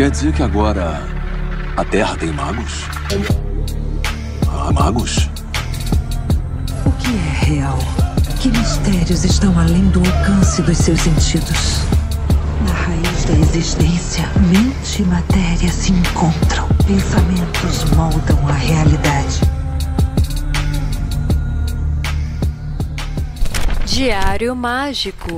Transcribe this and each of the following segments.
Quer dizer que agora a Terra tem magos? Ah, magos? O que é real? Que mistérios estão além do alcance dos seus sentidos? Na raiz da existência, mente e matéria se encontram. Pensamentos moldam a realidade. Diário Mágico.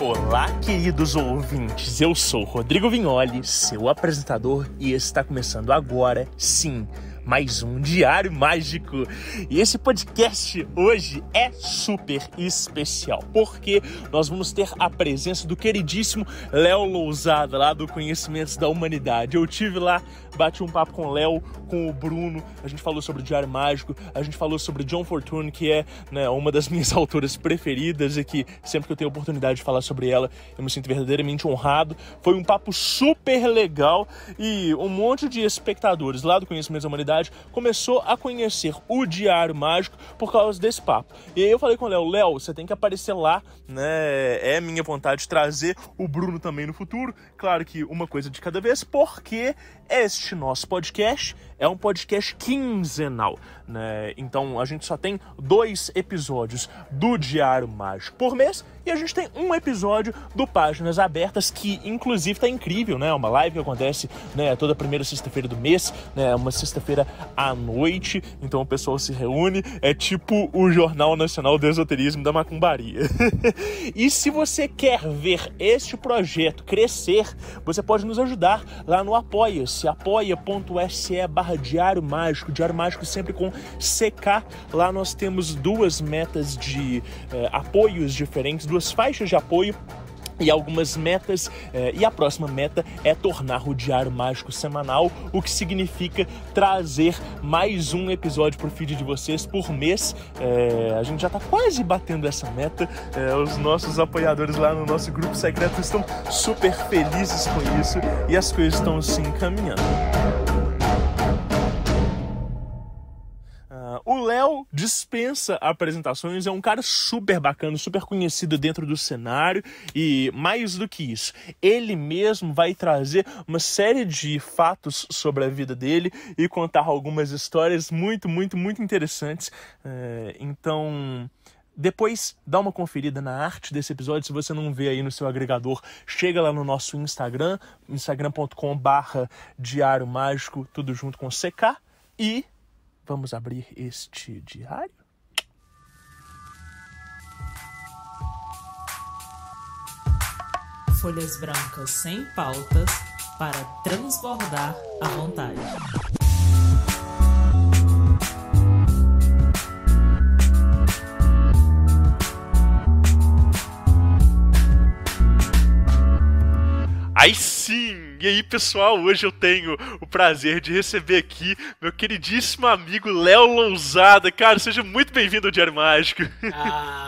Olá, queridos ouvintes, eu sou Rodrigo Vignoli, seu apresentador, e está começando agora, sim, mais um Diário Mágico. E esse podcast hoje é super especial, porque nós vamos ter a presença do queridíssimo Léo Lousada, lá do Conhecimentos da Humanidade. Eu tive lá, bati um papo com o Léo, com o Bruno, a gente falou sobre o Diário Mágico, a gente falou sobre John Fortune, que é, uma das minhas autoras preferidas e que sempre que eu tenho a oportunidade de falar sobre ela, eu me sinto verdadeiramente honrado. Foi um papo super legal e um monte de espectadores lá do Conhecimentos da Humanidade começou a conhecer o Diário Mágico por causa desse papo. E aí eu falei com o Léo, você tem que aparecer lá, né? É minha vontade de trazer o Bruno também no futuro. Claro que uma coisa de cada vez, porque este nosso podcast é um podcast quinzenal, né? Então a gente só tem 2 episódios do Diário Mágico por mês e a gente tem um episódio do Páginas Abertas, que inclusive tá incrível, né? Uma live que acontece, né, toda primeira sexta-feira do mês, né? Uma sexta-feira à noite, então o pessoal se reúne, é tipo o Jornal Nacional do Esoterismo da Macumbaria. E se você quer ver este projeto crescer, você pode nos ajudar lá no Apoia-se, apoia.se/Diário Mágico, Diário Mágico sempre com CK. Lá nós temos 2 metas de apoios diferentes, 2 faixas de apoio e algumas metas, e a próxima meta é tornar o Diário Mágico semanal, o que significa trazer mais um episódio pro feed de vocês por mês. A gente já tá quase batendo essa meta, os nossos apoiadores lá no nosso grupo secreto estão super felizes com isso e as coisas estão se encaminhando. O Léo dispensa apresentações, é um cara super bacana, super conhecido dentro do cenário e, mais do que isso, ele mesmo vai trazer uma série de fatos sobre a vida dele e contar algumas histórias muito, muito, muito interessantes. Então, depois dá uma conferida na arte desse episódio. Se você não vê aí no seu agregador, chega lá no nosso Instagram, instagram.com/Diário Mágico, tudo junto com CK, e vamos abrir este diário? Folhas brancas sem pautas para transbordar à vontade. Aí sim! E aí, pessoal, hoje eu tenho o prazer de receber aqui meu queridíssimo amigo Léo Lousada. Cara, seja muito bem-vindo ao Diário Mágico.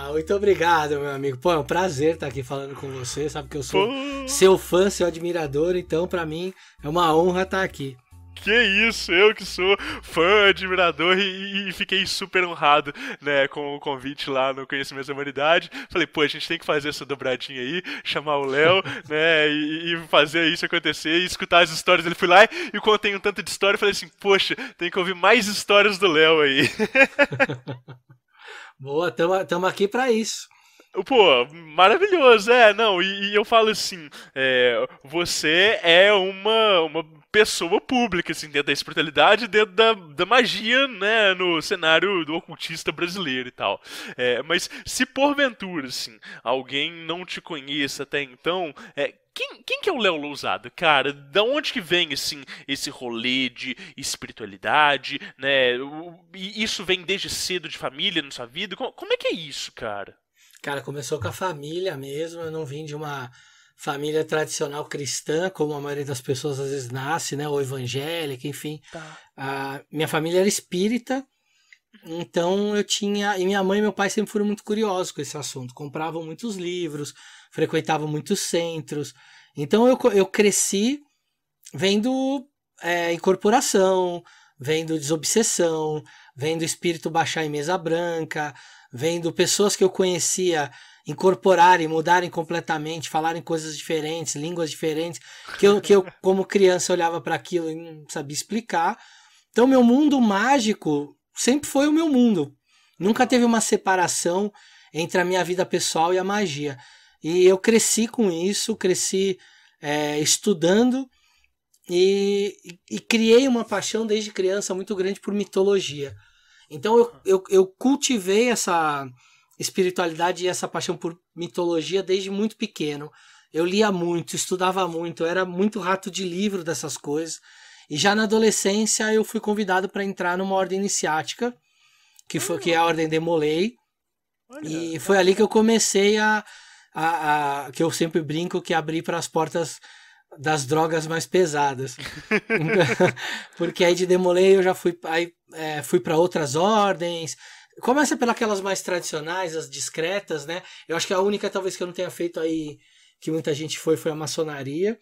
Muito obrigado, meu amigo. Pô, é um prazer estar aqui falando com você. Sabe que eu sou seu fã, seu admirador, então pra mim é uma honra estar aqui. Que isso, eu que sou fã, admirador e fiquei super honrado, né, com o convite lá no Conhecimento da Humanidade. Falei, pô, a gente tem que fazer essa dobradinha aí, chamar o Léo, né, e fazer isso acontecer e escutar as histórias. Ele foi lá e contei um tanto de história, falei assim, poxa, tem que ouvir mais histórias do Léo aí. Boa, tamo aqui pra isso. Pô, maravilhoso, e eu falo assim, você é uma pessoa pública, assim, dentro da espiritualidade, dentro da magia, né, no cenário do ocultista brasileiro e tal. Mas se porventura, assim, alguém não te conheça até então, quem que é o Léo Lousada, cara? Da onde que vem, assim, esse rolê de espiritualidade, né? Isso vem desde cedo de família na sua vida? Como é que é isso, cara? Cara, começou com a família mesmo. Eu não vim de uma família tradicional cristã, como a maioria das pessoas às vezes nasce, né? Ou evangélica, enfim. Tá. Minha família era espírita, então eu tinha... E minha mãe e meu pai sempre foram muito curiosos com esse assunto. Compravam muitos livros, frequentavam muitos centros. Então eu cresci vendo incorporação, vendo desobsessão, vendo espírito baixar em mesa branca, vendo pessoas que eu conhecia incorporarem, mudarem completamente, falarem coisas diferentes, línguas diferentes, que eu como criança olhava para aquilo e não sabia explicar. Então meu mundo mágico sempre foi o meu mundo. Nunca teve uma separação entre a minha vida pessoal e a magia. E eu cresci com isso, estudando e criei uma paixão desde criança muito grande por mitologia. Então eu cultivei essa espiritualidade e essa paixão por mitologia desde muito pequeno. Eu lia muito, estudava muito, eu era muito rato de livro dessas coisas. E já na adolescência eu fui convidado para entrar numa ordem iniciática, que é a Ordem Demolei. E foi ali que eu comecei que eu sempre brinco que abri para as portas das drogas mais pesadas. Porque aí de Demolei eu já fui para outras ordens. Começa pelas mais tradicionais, as discretas, né? Eu acho que a única talvez que eu não tenha feito aí, que muita gente foi a maçonaria.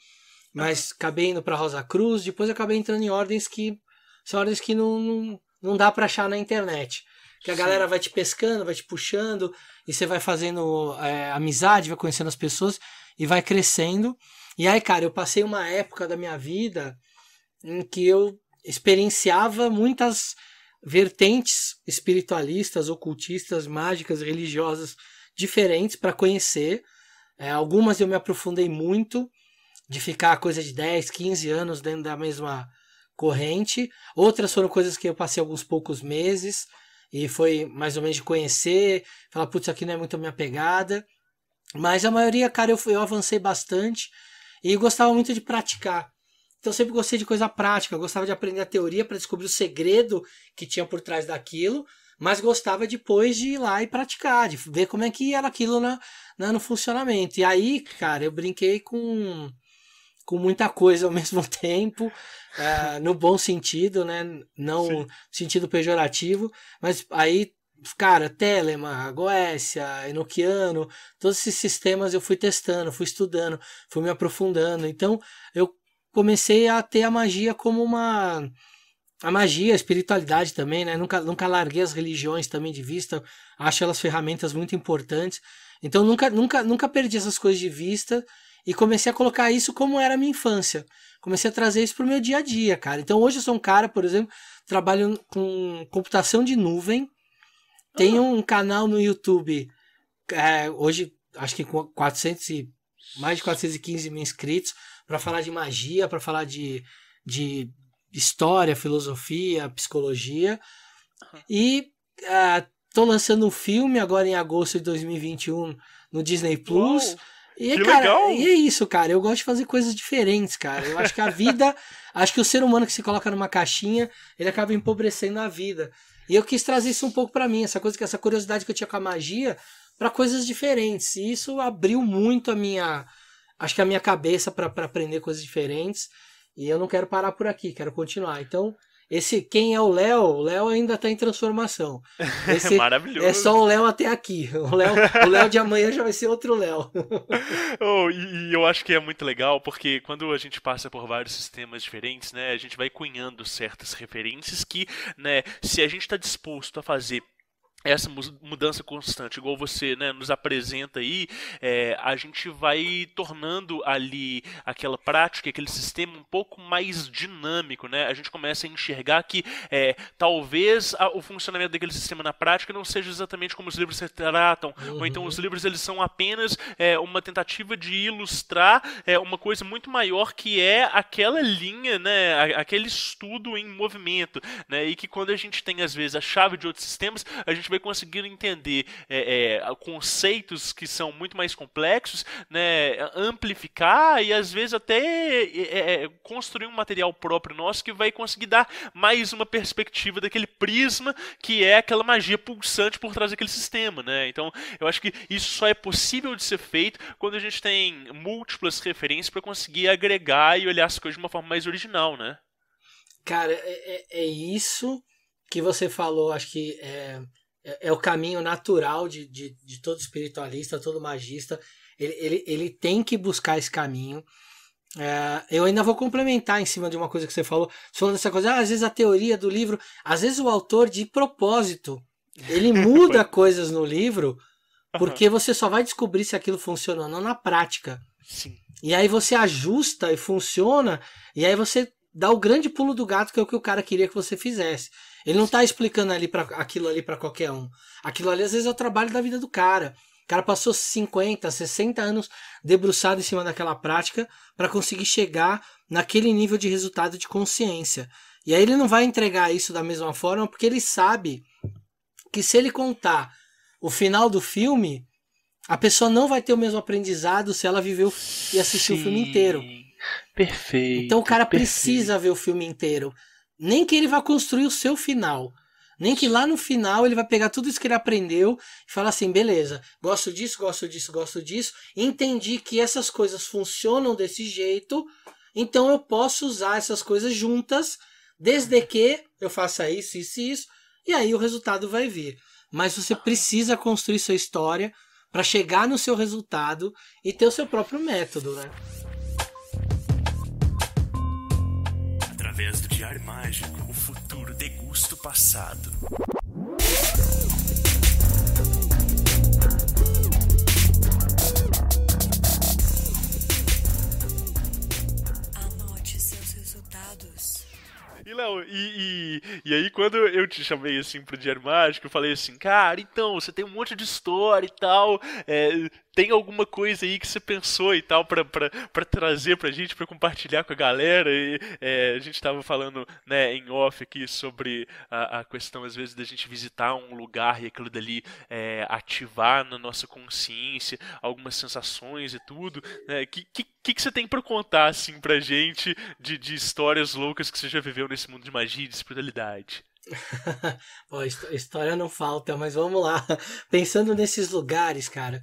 Mas acabei indo para Rosa Cruz, depois acabei entrando em ordens que são ordens que não dá para achar na internet. Que a galera vai te pescando, vai te puxando, e você vai fazendo amizade, vai conhecendo as pessoas e vai crescendo. E aí, cara, eu passei uma época da minha vida em que eu experienciava muitas vertentes espiritualistas, ocultistas, mágicas, religiosas diferentes para conhecer. Algumas eu me aprofundei muito, de ficar coisa de 10, 15 anos dentro da mesma corrente. Outras foram coisas que eu passei alguns poucos meses e foi mais ou menos de conhecer, falar, putz, isso aqui não é muito a minha pegada. Mas a maioria, cara, eu avancei bastante e gostava muito de praticar. Então eu sempre gostei de coisa prática, gostava de aprender a teoria para descobrir o segredo que tinha por trás daquilo, mas gostava depois de ir lá e praticar, de ver como é que era aquilo no funcionamento. E aí, cara, eu brinquei com muita coisa ao mesmo tempo, no bom sentido, né? Não no sentido pejorativo, mas aí, cara, Telema, Goécia, Enochiano, todos esses sistemas eu fui testando, fui estudando, fui me aprofundando. Então, eu comecei a ter a magia como a magia, a espiritualidade também, né? Nunca larguei as religiões também de vista, acho elas ferramentas muito importantes. Então, nunca perdi essas coisas de vista. E comecei a colocar isso como era a minha infância. Comecei a trazer isso pro meu dia a dia, cara. Então hoje eu sou um cara, por exemplo, trabalho com computação de nuvem. Tenho um canal no YouTube, hoje acho que com mais de 415 mil inscritos, para falar de magia, para falar de história, filosofia, psicologia. E tô lançando um filme agora em agosto de 2021 no Disney Plus. Uou. E, cara, legal. E é isso, cara. Eu gosto de fazer coisas diferentes, cara. Eu acho que a vida... acho que o ser humano que se coloca numa caixinha, ele acaba empobrecendo a vida. E eu quis trazer isso um pouco pra mim. Essa curiosidade que eu tinha com a magia pra coisas diferentes. E isso abriu muito a minha cabeça pra aprender coisas diferentes. E eu não quero parar por aqui. Quero continuar. Então... quem é o Léo ainda está em transformação. Maravilhoso. É só o Léo até aqui. O Léo de amanhã já vai ser outro Léo. E eu acho que é muito legal, porque quando a gente passa por vários sistemas diferentes, né, a gente vai cunhando certas referências que, né, se a gente está disposto a fazer essa mudança constante, igual você, né, nos apresenta aí, a gente vai tornando ali aquela prática, aquele sistema um pouco mais dinâmico, né? A gente começa a enxergar que talvez o funcionamento daquele sistema na prática não seja exatamente como os livros se tratam, ou então os livros eles são apenas uma tentativa de ilustrar uma coisa muito maior que é aquela linha, né, aquele estudo em movimento, né? E que quando a gente tem às vezes a chave de outros sistemas, a gente vai conseguir entender conceitos que são muito mais complexos, né, amplificar e às vezes até construir um material próprio nosso que vai conseguir dar mais uma perspectiva daquele prisma que é aquela magia pulsante por trás daquele sistema, né? Então eu acho que isso só é possível de ser feito quando a gente tem múltiplas referências para conseguir agregar e olhar as coisas de uma forma mais original, né? Cara, é isso que você falou, acho que é o caminho natural de todo espiritualista, todo magista. Ele tem que buscar esse caminho. Eu ainda vou complementar em cima de uma coisa que você falou. Você falou dessa coisa, às vezes a teoria do livro, às vezes o autor, de propósito, ele muda coisas no livro, porque você só vai descobrir se aquilo funciona ou não na prática. Sim. E aí você ajusta e funciona, e aí você dá o grande pulo do gato, que é o que o cara queria que você fizesse. Ele não tá explicando aquilo ali para qualquer um. Aquilo ali às vezes é o trabalho da vida do cara. O cara passou 50, 60 anos debruçado em cima daquela prática para conseguir chegar naquele nível de resultado de consciência. E aí ele não vai entregar isso da mesma forma, porque ele sabe que se ele contar o final do filme, a pessoa não vai ter o mesmo aprendizado se ela viveu e assistiu o filme inteiro. Perfeito. Então o cara precisa ver o filme inteiro. Nem que ele vá construir o seu final. Nem que lá no final ele vai pegar tudo isso que ele aprendeu e falar assim, beleza, gosto disso, gosto disso, gosto disso. Entendi que essas coisas funcionam desse jeito, então eu posso usar essas coisas juntas, desde que eu faça isso, isso e isso, e aí o resultado vai vir. Mas você precisa construir sua história para chegar no seu resultado e ter o seu próprio método, né? Através do Diário Mágico, o futuro degusta o passado. Anote seus resultados. E, Léo, e aí quando eu te chamei assim pro Diário Mágico, eu falei assim, cara, então, você tem um monte de história e tal, tem alguma coisa aí que você pensou e tal pra trazer pra gente, pra compartilhar com a galera? E a gente tava falando, né, em off aqui sobre a questão, às vezes, da gente visitar um lugar e aquilo dali ativar na nossa consciência algumas sensações e tudo, né? Que você tem pra contar, assim, pra gente de histórias loucas que você já viveu nesse mundo de magia e de espiritualidade? Pô, história não falta, mas vamos lá. Pensando nesses lugares, cara,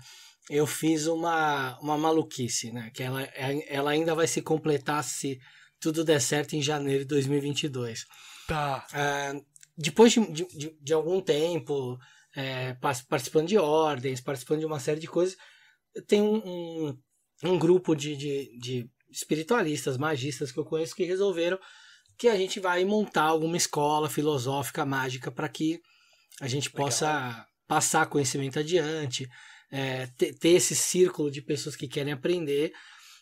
eu fiz uma maluquice, né? Que ela ainda vai se completar se tudo der certo em janeiro de 2022. Tá. Depois de algum tempo, participando de ordens, participando de uma série de coisas, tem um grupo de espiritualistas, magistas que eu conheço que resolveram que a gente vai montar alguma escola filosófica mágica para que a gente possa passar conhecimento adiante, ter esse círculo de pessoas que querem aprender.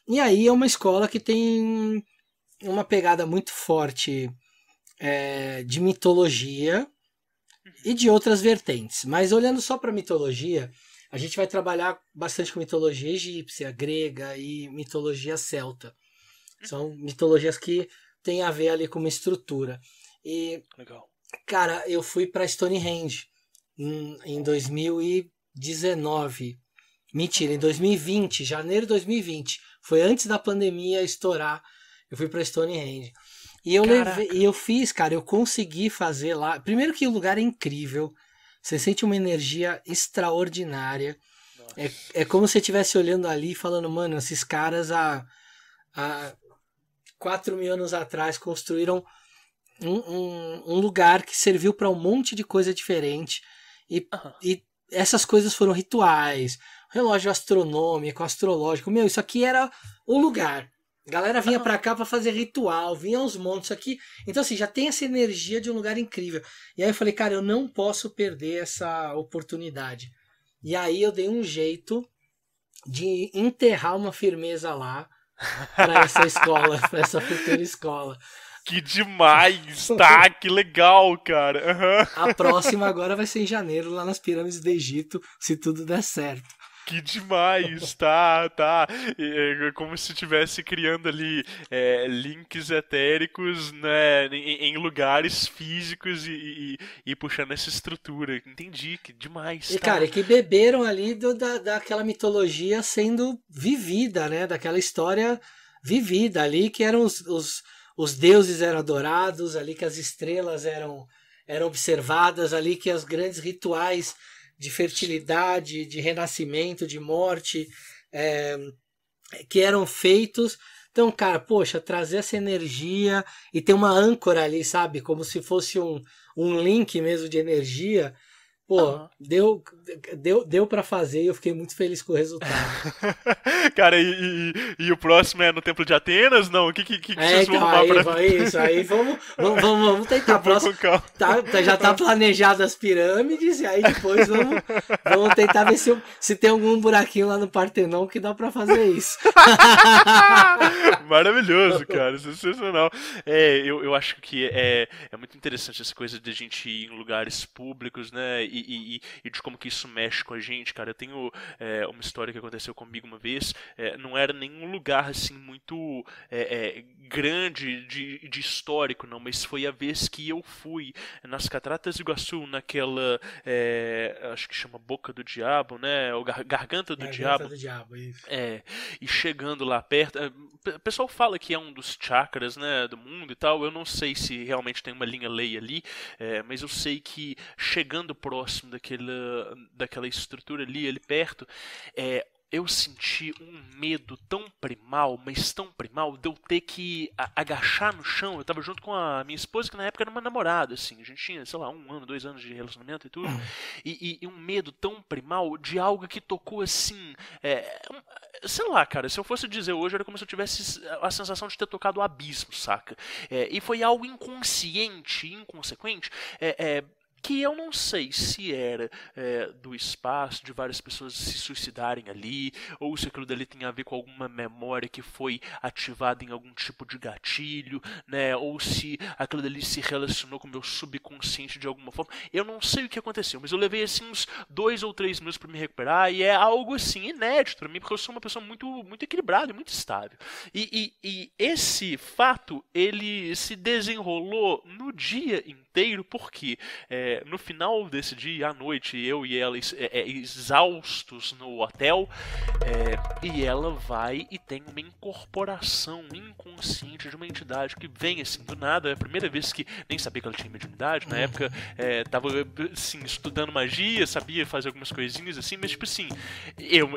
E aí é uma escola que tem uma pegada muito forte de mitologia e de outras vertentes. Mas olhando só para mitologia, a gente vai trabalhar bastante com mitologia egípcia, grega e mitologia celta. São mitologias que têm a ver ali com uma estrutura. E, legal. Cara, eu fui para Stonehenge em 2019. Mentira, em 2020, janeiro de 2020. Foi antes da pandemia estourar. Eu fui para Stonehenge. E eu fiz, cara, eu consegui fazer lá. Primeiro que o lugar é incrível. Você sente uma energia extraordinária. É como se você estivesse olhando ali e falando, mano, esses caras há 4.000 anos atrás construíram um lugar que serviu para um monte de coisa diferente. E essas coisas foram rituais, relógio astronômico, astrológico. Meu, isso aqui era o lugar. A galera vinha pra cá pra fazer ritual, vinha aos montes aqui. Então, assim, já tem essa energia de um lugar incrível. E aí eu falei, cara, eu não posso perder essa oportunidade. E aí eu dei um jeito de enterrar uma firmeza lá pra essa escola, pra essa futura escola. Que demais, tá? Que legal, cara. A próxima agora vai ser em janeiro, lá nas pirâmides do Egito, se tudo der certo. Que demais, tá. É como se estivesse criando ali links etéricos, né, em lugares físicos e puxando essa estrutura. Entendi, que demais. E, cara, que beberam ali daquela mitologia sendo vivida, né? Daquela história vivida ali, que eram os deuses eram adorados, ali que as estrelas eram observadas, ali que os grandes rituais de fertilidade, de renascimento, de morte, que eram feitos. Então, cara, poxa, trazer essa energia e ter uma âncora ali, sabe? Como se fosse um link mesmo de energia. Pô, deu pra fazer e eu fiquei muito feliz com o resultado. Cara, e o próximo é no Templo de Atenas? Não, o que vocês vão arrumar pra... Isso aí, vamos tentar. Próximo, já tá planejado as pirâmides e aí depois vamos tentar ver se tem algum buraquinho lá no Partenon que dá pra fazer isso. Maravilhoso, cara, sensacional. Eu acho que é muito interessante essa coisa de a gente ir em lugares públicos, né, e de como que isso mexe com a gente, cara. Eu tenho uma história que aconteceu comigo uma vez, não era nenhum lugar assim muito grande de histórico, não, mas foi a vez que eu fui nas Cataratas do Iguaçu, naquela, acho que chama Boca do Diabo, né, ou Garganta do Diabo. Garganta do Diabo, isso. E chegando lá perto, o pessoal fala que é um dos chakras, né, do mundo e tal. Eu não sei se realmente tem uma linha-lei ali, mas eu sei que chegando próximo daquela estrutura ali perto, eu senti um medo tão primal, mas tão primal, de eu ter que agachar no chão. Eu tava junto com a minha esposa, que na época era uma namorada, assim. A gente tinha, sei lá, 1 ano, 2 anos de relacionamento e tudo. E um medo tão primal de algo que tocou, assim... sei lá, cara, se eu fosse dizer hoje, era como se eu tivesse a sensação de ter tocado o abismo, saca? E foi algo inconsciente, inconsequente, que eu não sei se era do espaço, de várias pessoas se suicidarem ali, ou se aquilo dali tem a ver com alguma memória que foi ativada em algum tipo de gatilho, né? Ou se aquilo dali se relacionou com o meu subconsciente de alguma forma. Eu não sei o que aconteceu, mas eu levei assim uns 2 ou 3 minutos para me recuperar, e é algo assim inédito para mim, porque eu sou uma pessoa muito, muito equilibrada e muito estável. E esse fato, ele se desenrolou no dia inteiro, porque no final desse dia, à noite, eu e ela exaustos no hotel, e ela vai e tem uma incorporação inconsciente de uma entidade que vem assim do nada. É a primeira vez que nem sabia que ela tinha mediunidade. Na época tava assim, estudando magia, sabia fazer algumas coisinhas assim, mas tipo assim, eu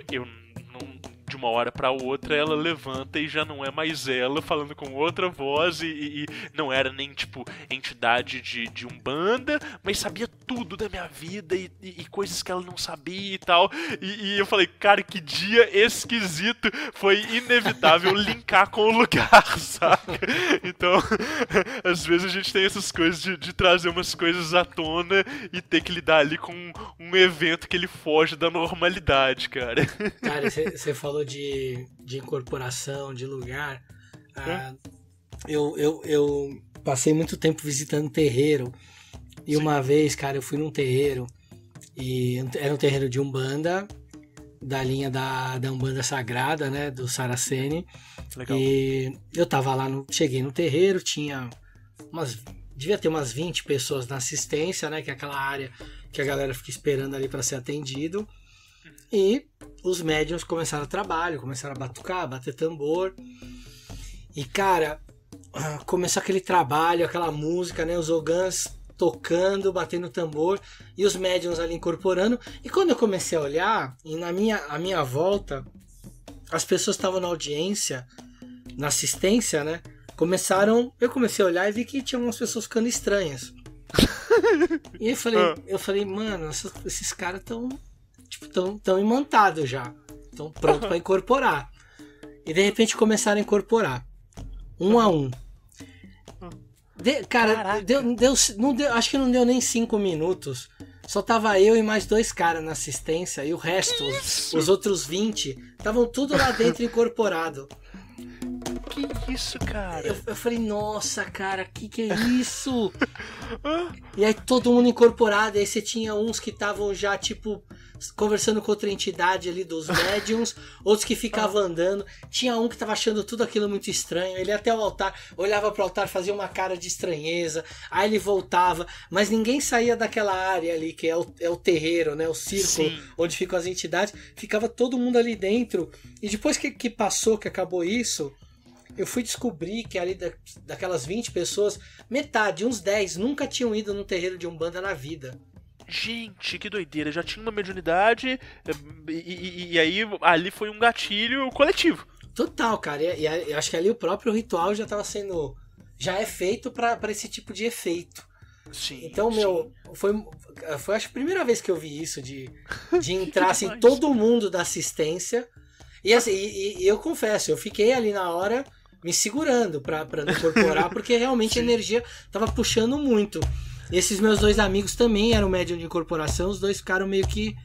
não, de uma hora pra outra ela levanta e já não é mais ela, falando com outra voz, e não era nem tipo entidade de Umbanda, mas sabia tudo da minha vida e coisas que ela não sabia e tal, e eu falei, cara, que dia esquisito, foi inevitável linkar com o lugar, saca? Então, às vezes a gente tem essas coisas de trazer umas coisas à tona e ter que lidar ali com um evento que ele foge da normalidade, cara. Cara, você falou de incorporação, de lugar. Eu passei muito tempo visitando terreiro. E Sim. Uma vez, cara, eu fui num terreiro. E era um terreiro de Umbanda, da linha da Umbanda Sagrada, né? Do Saraceni. Legal. E eu tava lá, cheguei no terreiro, tinha devia ter umas 20 pessoas na assistência, né? Que é aquela área que a galera fica esperando ali para ser atendido. E os médiuns começaram o trabalho, começaram a batucar, bater tambor. E, cara, começou aquele trabalho, aquela música, né? Os ogãs tocando, batendo tambor, e os médiuns ali incorporando. E quando eu comecei a olhar, e a minha volta, as pessoas estavam na audiência, na assistência, né? Eu comecei a olhar e vi que tinha umas pessoas ficando estranhas. E eu falei, mano, esses caras estão imantados já. Estão prontos para incorporar. E de repente começaram a incorporar. Um a um. Acho que não deu nem 5 minutos. Só tava eu e mais 2 caras na assistência. E o resto, os outros 20, estavam tudo lá dentro incorporado. Que isso, cara? Eu falei, nossa, cara, que é isso? E aí todo mundo incorporado. E aí você tinha uns que estavam já, tipo, conversando com outra entidade ali dos médiums, outros que ficavam andando. Tinha um que tava achando tudo aquilo muito estranho. Ele ia até o altar, olhava pro altar, fazia uma cara de estranheza. Aí ele voltava, mas ninguém saía daquela área ali, que é o terreiro, né? O círculo. Sim. Onde ficam as entidades. Ficava todo mundo ali dentro. E depois que passou, que acabou isso, eu fui descobrir que ali daquelas 20 pessoas, metade, uns 10, nunca tinham ido no terreiro de Umbanda na vida. Gente, que doideira. Já tinha uma mediunidade e aí ali foi um gatilho coletivo. Total, cara. E eu acho que ali o próprio ritual já estava sendo... Já é feito para esse tipo de efeito. Sim. Então, foi acho a primeira vez que eu vi isso, de entrar assim, todo mundo da assistência. E assim, e eu confesso, eu fiquei ali na hora me segurando pra não incorporar, porque realmente a energia tava puxando muito. E esses meus dois amigos também eram médium de incorporação, os dois ficaram meio que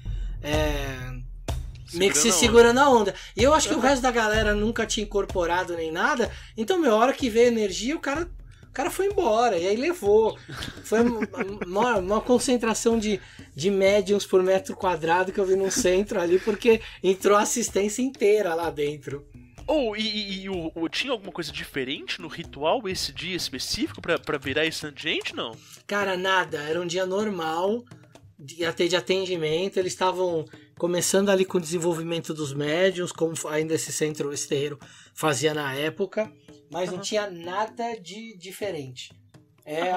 se segurando a onda. E eu acho que o resto da galera nunca tinha incorporado nem nada, então, a hora que veio a energia, o cara foi embora, e aí levou. Foi uma concentração de médiums por metro quadrado que eu vi no centro ali, porque entrou a assistência inteira lá dentro. Tinha alguma coisa diferente no ritual esse dia específico pra virar esse ambiente, não? Cara, nada. Era um dia normal, até de atendimento. Eles estavam começando ali com o desenvolvimento dos médiums, como ainda esse terreiro fazia na época, mas não tinha nada de diferente.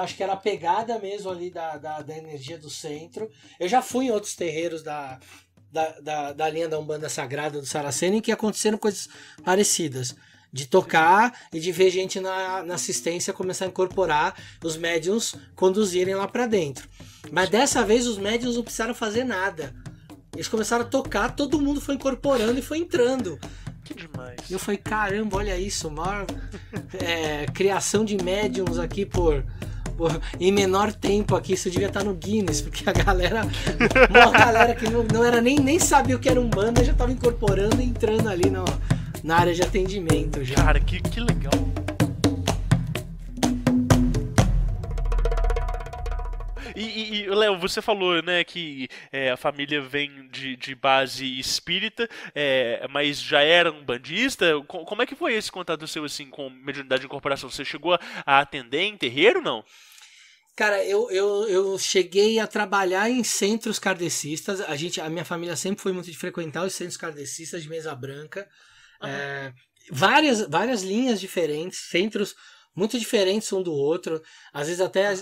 Acho que era a pegada mesmo ali da energia do centro. Eu já fui em outros terreiros da linha da Umbanda Sagrada do Saraceno em que aconteceram coisas parecidas. De tocar e de ver gente na assistência começar a incorporar, os médiums conduzirem lá pra dentro. Mas dessa vez os médiums não precisaram fazer nada. Eles começaram a tocar, todo mundo foi incorporando e foi entrando. Que demais. E eu falei, caramba, olha isso, maior criação de médiums aqui em menor tempo aqui. Isso devia estar no Guinness, porque uma galera que não era nem sabia o que era Umbanda, já estava incorporando e entrando ali na área de atendimento já. Cara, que legal. E Léo, você falou, né, que a família vem de base espírita, mas já era um bandista. Como é que foi esse contato seu, assim, com mediunidade de incorporação? Você chegou a atender em terreiro, não? Cara, eu cheguei a trabalhar em centros kardecistas. A minha família sempre foi muito de frequentar os centros kardecistas de Mesa Branca. Várias linhas diferentes, centros muito diferentes um do outro. Às vezes até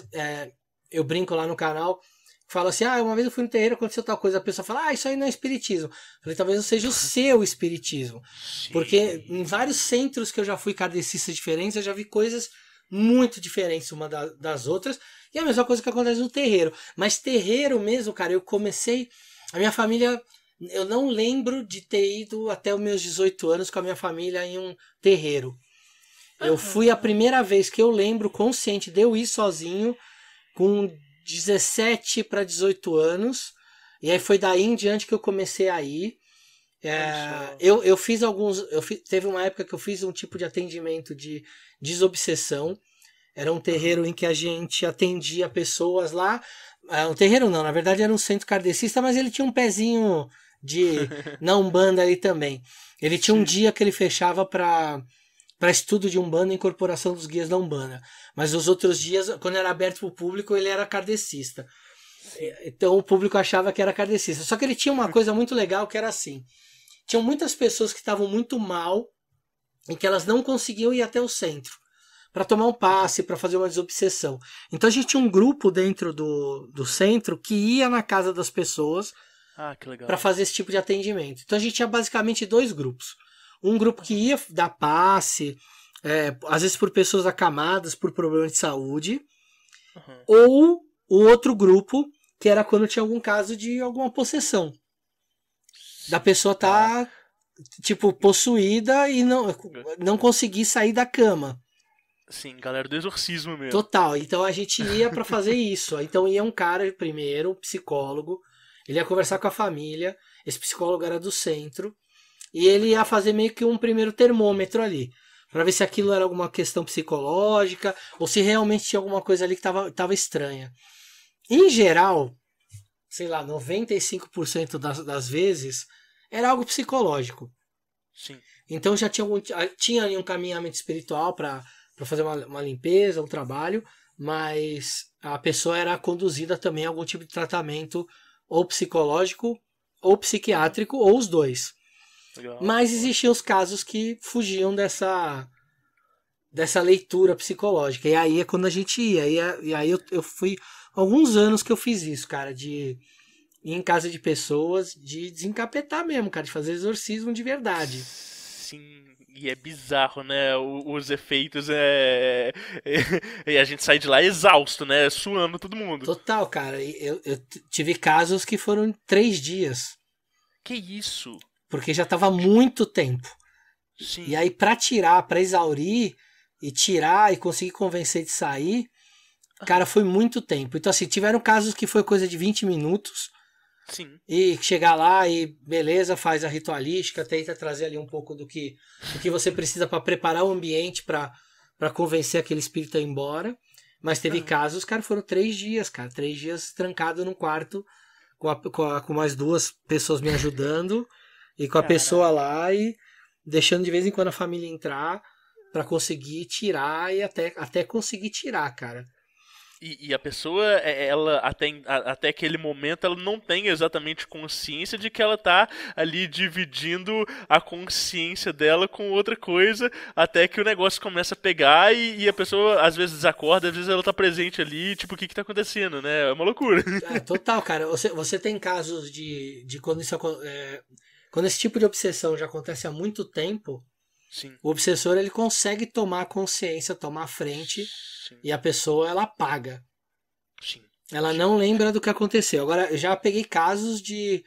eu brinco lá no canal, falo assim, uma vez eu fui no terreiro, aconteceu tal coisa, a pessoa fala, isso aí não é espiritismo. Eu falei, talvez não seja o seu espiritismo. Sim. Porque em vários centros que eu já fui kardecistas diferentes, eu já vi coisas muito diferentes uma das outras, e a mesma coisa que acontece no terreiro. Mas terreiro mesmo, cara, eu comecei, a minha família, eu não lembro de ter ido até os meus 18 anos com a minha família em um terreiro. Eu fui a primeira vez que eu lembro consciente de eu ir sozinho, com 17 para 18 anos, e aí foi daí em diante que eu comecei a ir. Eu fiz teve uma época que eu fiz um tipo de atendimento de desobsessão. Era um terreiro em que a gente atendia pessoas lá. Um terreiro não, na verdade era um centro kardecista, mas ele tinha um pezinho na Umbanda ali também. Ele tinha um dia que ele fechava para estudo de Umbanda e incorporação dos guias da Umbanda. Mas os outros dias, quando era aberto para o público, ele era kardecista. Então o público achava que era kardecista. Só que ele tinha uma coisa muito legal que era assim. Tinham muitas pessoas que estavam muito mal e que elas não conseguiam ir até o centro para tomar um passe, para fazer uma desobsessão. Então a gente tinha um grupo dentro do centro que ia na casa das pessoas para fazer esse tipo de atendimento. Então a gente tinha basicamente dois grupos. Um grupo que ia dar passe, às vezes por pessoas acamadas, por problemas de saúde, ou o outro grupo, que era quando tinha algum caso de alguma possessão. Da pessoa tá, possuída e não conseguir sair da cama. Sim, galera do exorcismo mesmo. Total, então a gente ia para fazer isso. Então ia um cara primeiro, um psicólogo, ele ia conversar com a família, esse psicólogo era do centro, e ele ia fazer meio que um primeiro termômetro ali, para ver se aquilo era alguma questão psicológica, ou se realmente tinha alguma coisa ali que tava estranha. Em geral, sei lá, 95% das vezes, era algo psicológico. Sim. Então já tinha ali um caminhamento espiritual para fazer uma limpeza, um trabalho, mas a pessoa era conduzida também a algum tipo de tratamento ou psicológico, ou psiquiátrico, ou os dois. Legal. Mas existiam os casos que fugiam dessa leitura psicológica. E aí é quando a gente ia. E aí eu fui alguns anos que eu fiz isso, cara, de ir em casa de pessoas, de desencapetar mesmo, cara, de fazer exorcismo de verdade. Sim, e é bizarro, né? Os efeitos e a gente sai de lá exausto, né? Suando todo mundo. Total, cara. Eu tive casos que foram 3 dias. Que isso? Porque já tava muito tempo. Sim. E aí, pra tirar, pra exaurir, e tirar e conseguir convencer de sair, cara, foi muito tempo. Então, assim, tiveram casos que foi coisa de 20 minutos. Sim. E chegar lá e, beleza, faz a ritualística, tenta trazer ali um pouco do que você precisa para preparar o ambiente para convencer aquele espírito a ir embora. Mas teve casos, cara, foram 3 dias, cara. 3 dias trancado num quarto com mais 2 pessoas me ajudando e com a pessoa lá e deixando de vez em quando a família entrar para conseguir tirar e até conseguir tirar, cara. E a pessoa, ela até aquele momento, ela não tem exatamente consciência de que ela tá ali dividindo a consciência dela com outra coisa, até que o negócio começa a pegar e a pessoa às vezes desacorda, às vezes ela tá presente ali, tipo, o que tá acontecendo, né? É uma loucura. Total, cara. Você tem casos de quando quando esse tipo de obsessão já acontece há muito tempo. Sim. O obsessor, ele consegue tomar consciência, tomar frente. Sim. E a pessoa, ela apaga. Sim. Ela não lembra do que aconteceu. Agora, eu já peguei casos de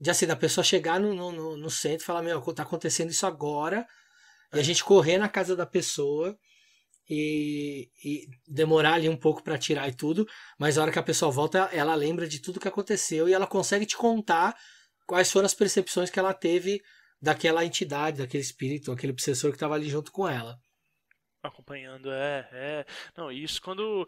assim, da pessoa chegar no centro e falar, meu, tá acontecendo isso agora. E a gente correr na casa da pessoa e demorar ali um pouco pra tirar e tudo. Mas a hora que a pessoa volta, ela lembra de tudo que aconteceu e ela consegue te contar quais foram as percepções que ela teve daquela entidade, daquele espírito, aquele obsessor que estava ali junto com ela. Acompanhando, Não, isso quando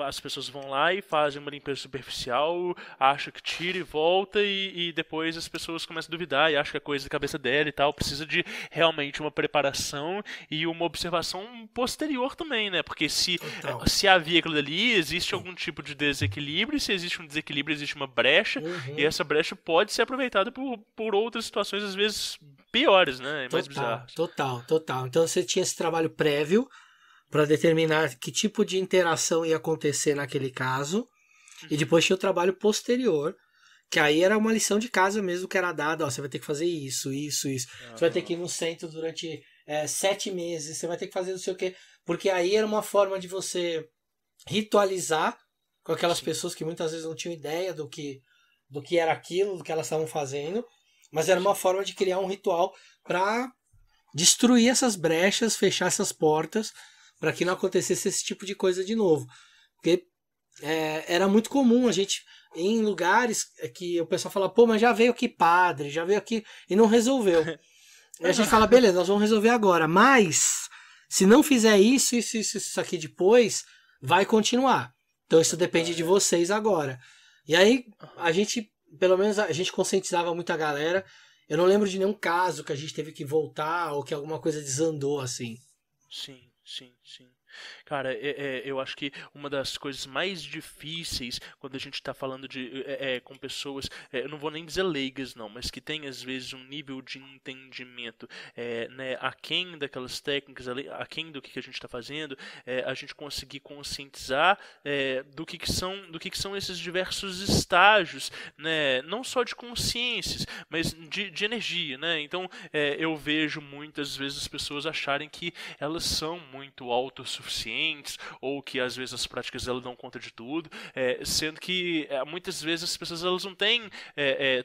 as pessoas vão lá e fazem uma limpeza superficial, acham que tira e volta, e depois as pessoas começam a duvidar e acham que é coisa da cabeça dela e tal. Precisa de realmente uma preparação e uma observação posterior também, né? Porque se havia aquilo ali, existe algum tipo de desequilíbrio, e se existe um desequilíbrio, existe uma brecha, e essa brecha pode ser aproveitada por outras situações, às vezes piores, né? Mais bizarras. Total. Então você tinha esse trabalho prévio para determinar que tipo de interação ia acontecer naquele caso, e depois tinha o trabalho posterior, que aí era uma lição de casa mesmo que era dada, ó, você vai ter que fazer isso. Você vai ter que ir no centro durante 7 meses, você vai ter que fazer não sei o quê, porque aí era uma forma de você ritualizar com aquelas pessoas que muitas vezes não tinham ideia do que era aquilo, do que elas estavam fazendo, mas era uma forma de criar um ritual para destruir essas brechas, fechar essas portas, para que não acontecesse esse tipo de coisa de novo. Porque era muito comum a gente, em lugares que o pessoal fala, pô, mas já veio aqui padre, já veio aqui, e não resolveu. E a gente fala, beleza, nós vamos resolver agora, mas se não fizer isso aqui depois, vai continuar. Então isso depende de vocês agora. E aí, pelo menos a gente conscientizava muita galera. Eu não lembro de nenhum caso que a gente teve que voltar ou que alguma coisa desandou assim. Sim. Cara, eu acho que uma das coisas mais difíceis quando a gente está falando com pessoas, eu não vou nem dizer leigas não, mas que tem às vezes um nível de entendimento né, aquém daquelas técnicas, aquém do que a gente está fazendo, a gente conseguir conscientizar do que são esses diversos estágios, né, não só de consciências, mas de energia, né? Então eu vejo muitas vezes as pessoas acharem que elas são muito autossuficientes, ou que às vezes as práticas elas dão conta de tudo, sendo que muitas vezes as pessoas elas não têm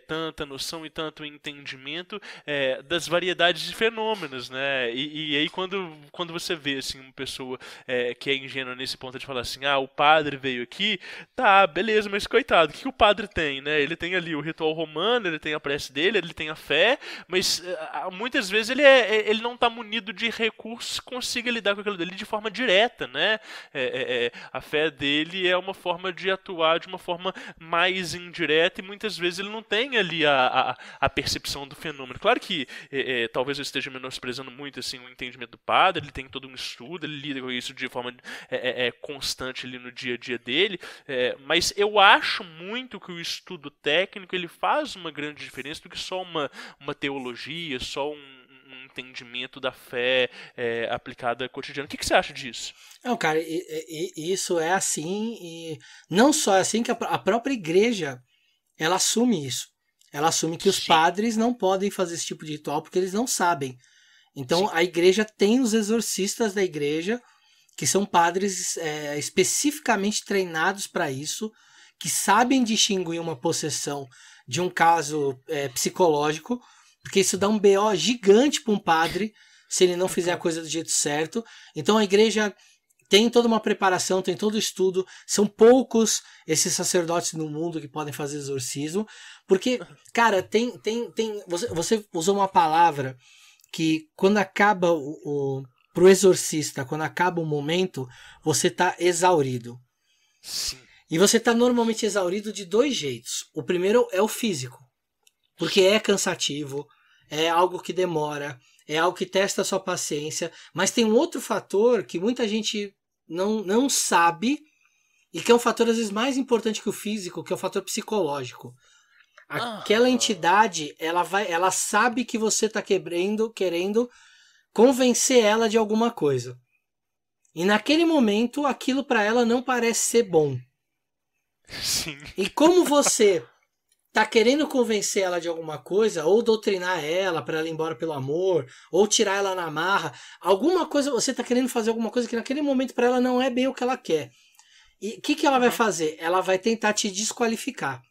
tanta noção e tanto entendimento das variedades de fenômenos, né? E aí quando você vê assim, uma pessoa que é ingênua nesse ponto de falar assim, o padre veio aqui, tá, beleza, mas coitado, o que o padre tem, né? Ele tem ali o ritual romano, ele tem a prece dele, ele tem a fé, mas muitas vezes ele não está munido de recursos que consiga lidar com aquilo dele de forma direta, né? A fé dele é uma forma de atuar de uma forma mais indireta e muitas vezes ele não tem ali a percepção do fenômeno. Claro que talvez eu esteja menosprezando muito assim, o entendimento do padre, ele tem todo um estudo, ele lida com isso de forma constante ali no dia a dia dele, mas eu acho muito que o estudo técnico ele faz uma grande diferença do que só uma teologia, só um entendimento da fé aplicada cotidiana. O que você acha disso? Não, cara, isso é assim, e não só é assim que a própria igreja ela assume isso. Ela assume que os padres não podem fazer esse tipo de ritual porque eles não sabem. Então a igreja tem os exorcistas da igreja, que são padres especificamente treinados para isso, que sabem distinguir uma possessão de um caso psicológico, porque isso dá um BO gigante para um padre se ele não fizer a coisa do jeito certo. Então a igreja tem toda uma preparação, tem todo o estudo. São poucos esses sacerdotes no mundo que podem fazer exorcismo, porque, cara, você usou uma palavra que quando acaba pro exorcista, quando acaba o momento, você tá exaurido. Sim. E você tá normalmente exaurido de 2 jeitos. O primeiro é o físico, porque é cansativo, é algo que demora, é algo que testa a sua paciência, mas tem um outro fator que muita gente não sabe, e que é um fator às vezes mais importante que o físico, que é o fator psicológico. Aquela entidade, ela sabe que você tá querendo convencer ela de alguma coisa. E naquele momento, aquilo para ela não parece ser bom. Sim. E como você tá querendo convencer ela de alguma coisa, ou doutrinar ela para ela ir embora pelo amor, ou tirar ela na marra, alguma coisa, você tá querendo fazer alguma coisa que naquele momento para ela não é bem o que ela quer. E o que ela vai fazer? Ela vai tentar te desqualificar.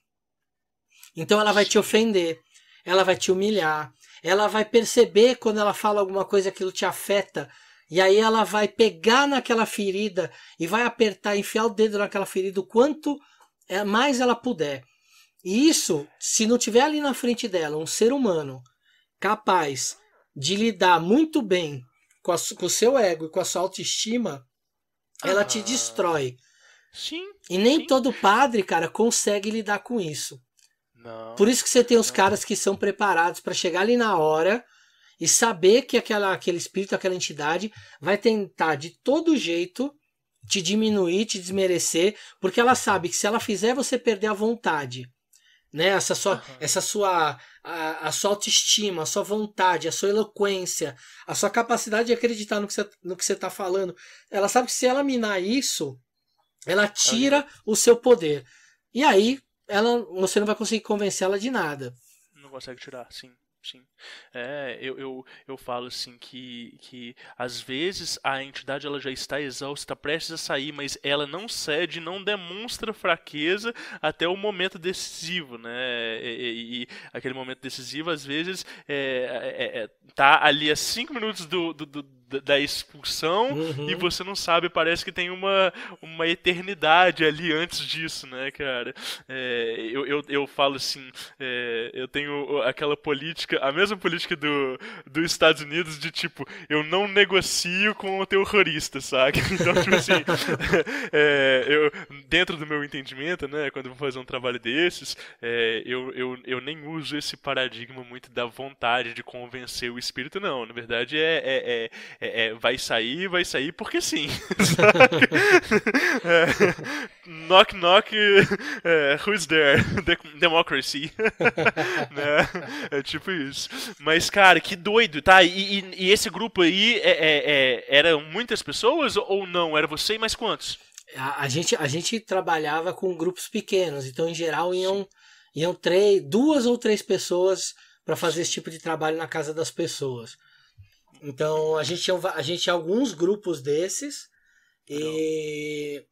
Então ela vai te ofender, ela vai te humilhar, ela vai perceber quando ela fala alguma coisa, aquilo te afeta, e aí ela vai pegar naquela ferida e vai apertar, enfiar o dedo naquela ferida o quanto mais ela puder. E isso, se não tiver ali na frente dela um ser humano capaz de lidar muito bem com o seu ego e com a sua autoestima, ela te destrói. Sim. E nem todo padre, cara, consegue lidar com isso. Não. Por isso que você tem os caras que são preparados para chegar ali na hora e saber que aquele espírito, aquela entidade vai tentar de todo jeito te diminuir, te desmerecer, porque ela sabe que se ela fizer você perder a vontade, né? Essa sua autoestima, a sua vontade, a sua eloquência, a sua capacidade de acreditar no que você está falando. Ela sabe que se ela minar isso, ela tira o seu poder. E aí você não vai conseguir convencê-la de nada. Não consegue tirar, sim. Sim. Eu falo assim que às vezes a entidade ela já está exausta, está prestes a sair, mas ela não cede, não demonstra fraqueza até o momento decisivo, né? E aquele momento decisivo às vezes tá ali a 5 minutos da expulsão, e você não sabe, parece que tem uma eternidade ali antes disso, né, cara? Eu falo assim, eu tenho aquela política, a mesma política dos Estados Unidos de tipo, eu não negocio com o terrorista, sabe? Então, tipo assim, eu, dentro do meu entendimento, né, quando eu vou fazer um trabalho desses, eu nem uso esse paradigma muito da vontade de convencer o espírito, não. Na verdade, vai sair porque sim. Knock, knock, who's there? Democracy. Né? É tipo isso. Mas, cara, que doido, tá? E esse grupo aí eram muitas pessoas ou não? Era você e mais quantos? A gente trabalhava com grupos pequenos, então em geral iam 2 ou 3 pessoas para fazer esse tipo de trabalho na casa das pessoas. Então a gente tinha alguns grupos desses e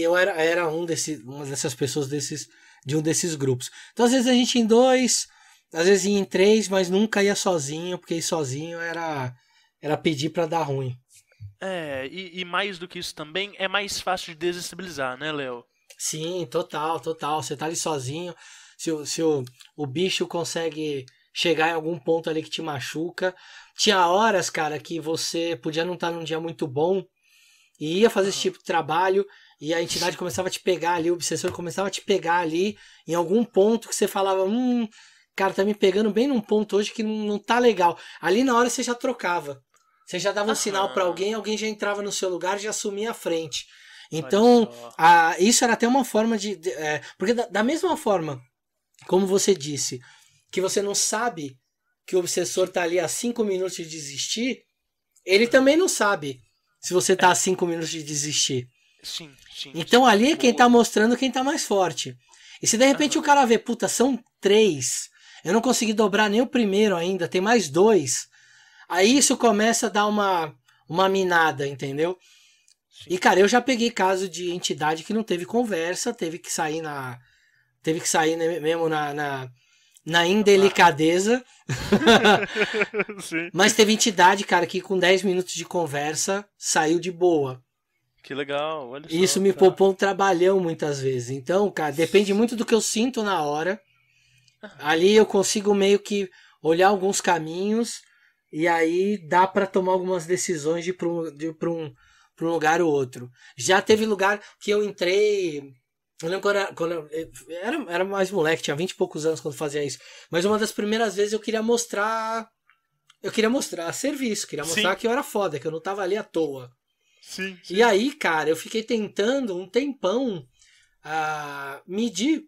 eu era uma dessas pessoas de um desses grupos. Então às vezes a gente ia em 2, às vezes ia em 3, mas nunca ia sozinho, porque ir sozinho era pedir para dar ruim. E mais do que isso também, é mais fácil de desestabilizar, né, Léo? Sim, total. Você tá ali sozinho, se o bicho consegue chegar em algum ponto ali que te machuca. Tinha horas, cara, que você podia não estar num dia muito bom e ia fazer esse tipo de trabalho e a entidade começava a te pegar ali, o obsessor começava a te pegar ali em algum ponto que você falava, cara, tá me pegando bem num ponto hoje que não tá legal. Ali na hora você já trocava. Você já dava um sinal para alguém já entrava no seu lugar e já assumia a frente. Então, isso era até uma forma porque da mesma forma, como você disse, que você não sabe que o obsessor tá ali a 5 minutos de desistir, ele também não sabe se você tá a 5 minutos de desistir. Sim. Então ali é quem tá mostrando quem tá mais forte. E se de repente o cara vê, puta, são 3, eu não consegui dobrar nem o primeiro ainda, tem mais 2, Aí isso começa a dar uma minada, entendeu? E, cara, eu já peguei caso de entidade que não teve conversa, teve que sair mesmo na indelicadeza. Sim. Mas teve entidade, cara, que com 10 minutos de conversa saiu de boa. Que legal, olha só. E isso me poupou um trabalhão muitas vezes. Então, cara, depende muito do que eu sinto na hora. Ali eu consigo meio que olhar alguns caminhos e aí dá pra tomar algumas decisões de ir pra um lugar ou outro. Já teve lugar que eu entrei... Eu lembro quando eu era mais moleque, tinha 20 e poucos anos quando fazia isso. Mas uma das primeiras vezes eu queria mostrar serviço, queria mostrar que eu era foda, que eu não tava ali à toa. Sim. E aí, cara, eu fiquei tentando um tempão medir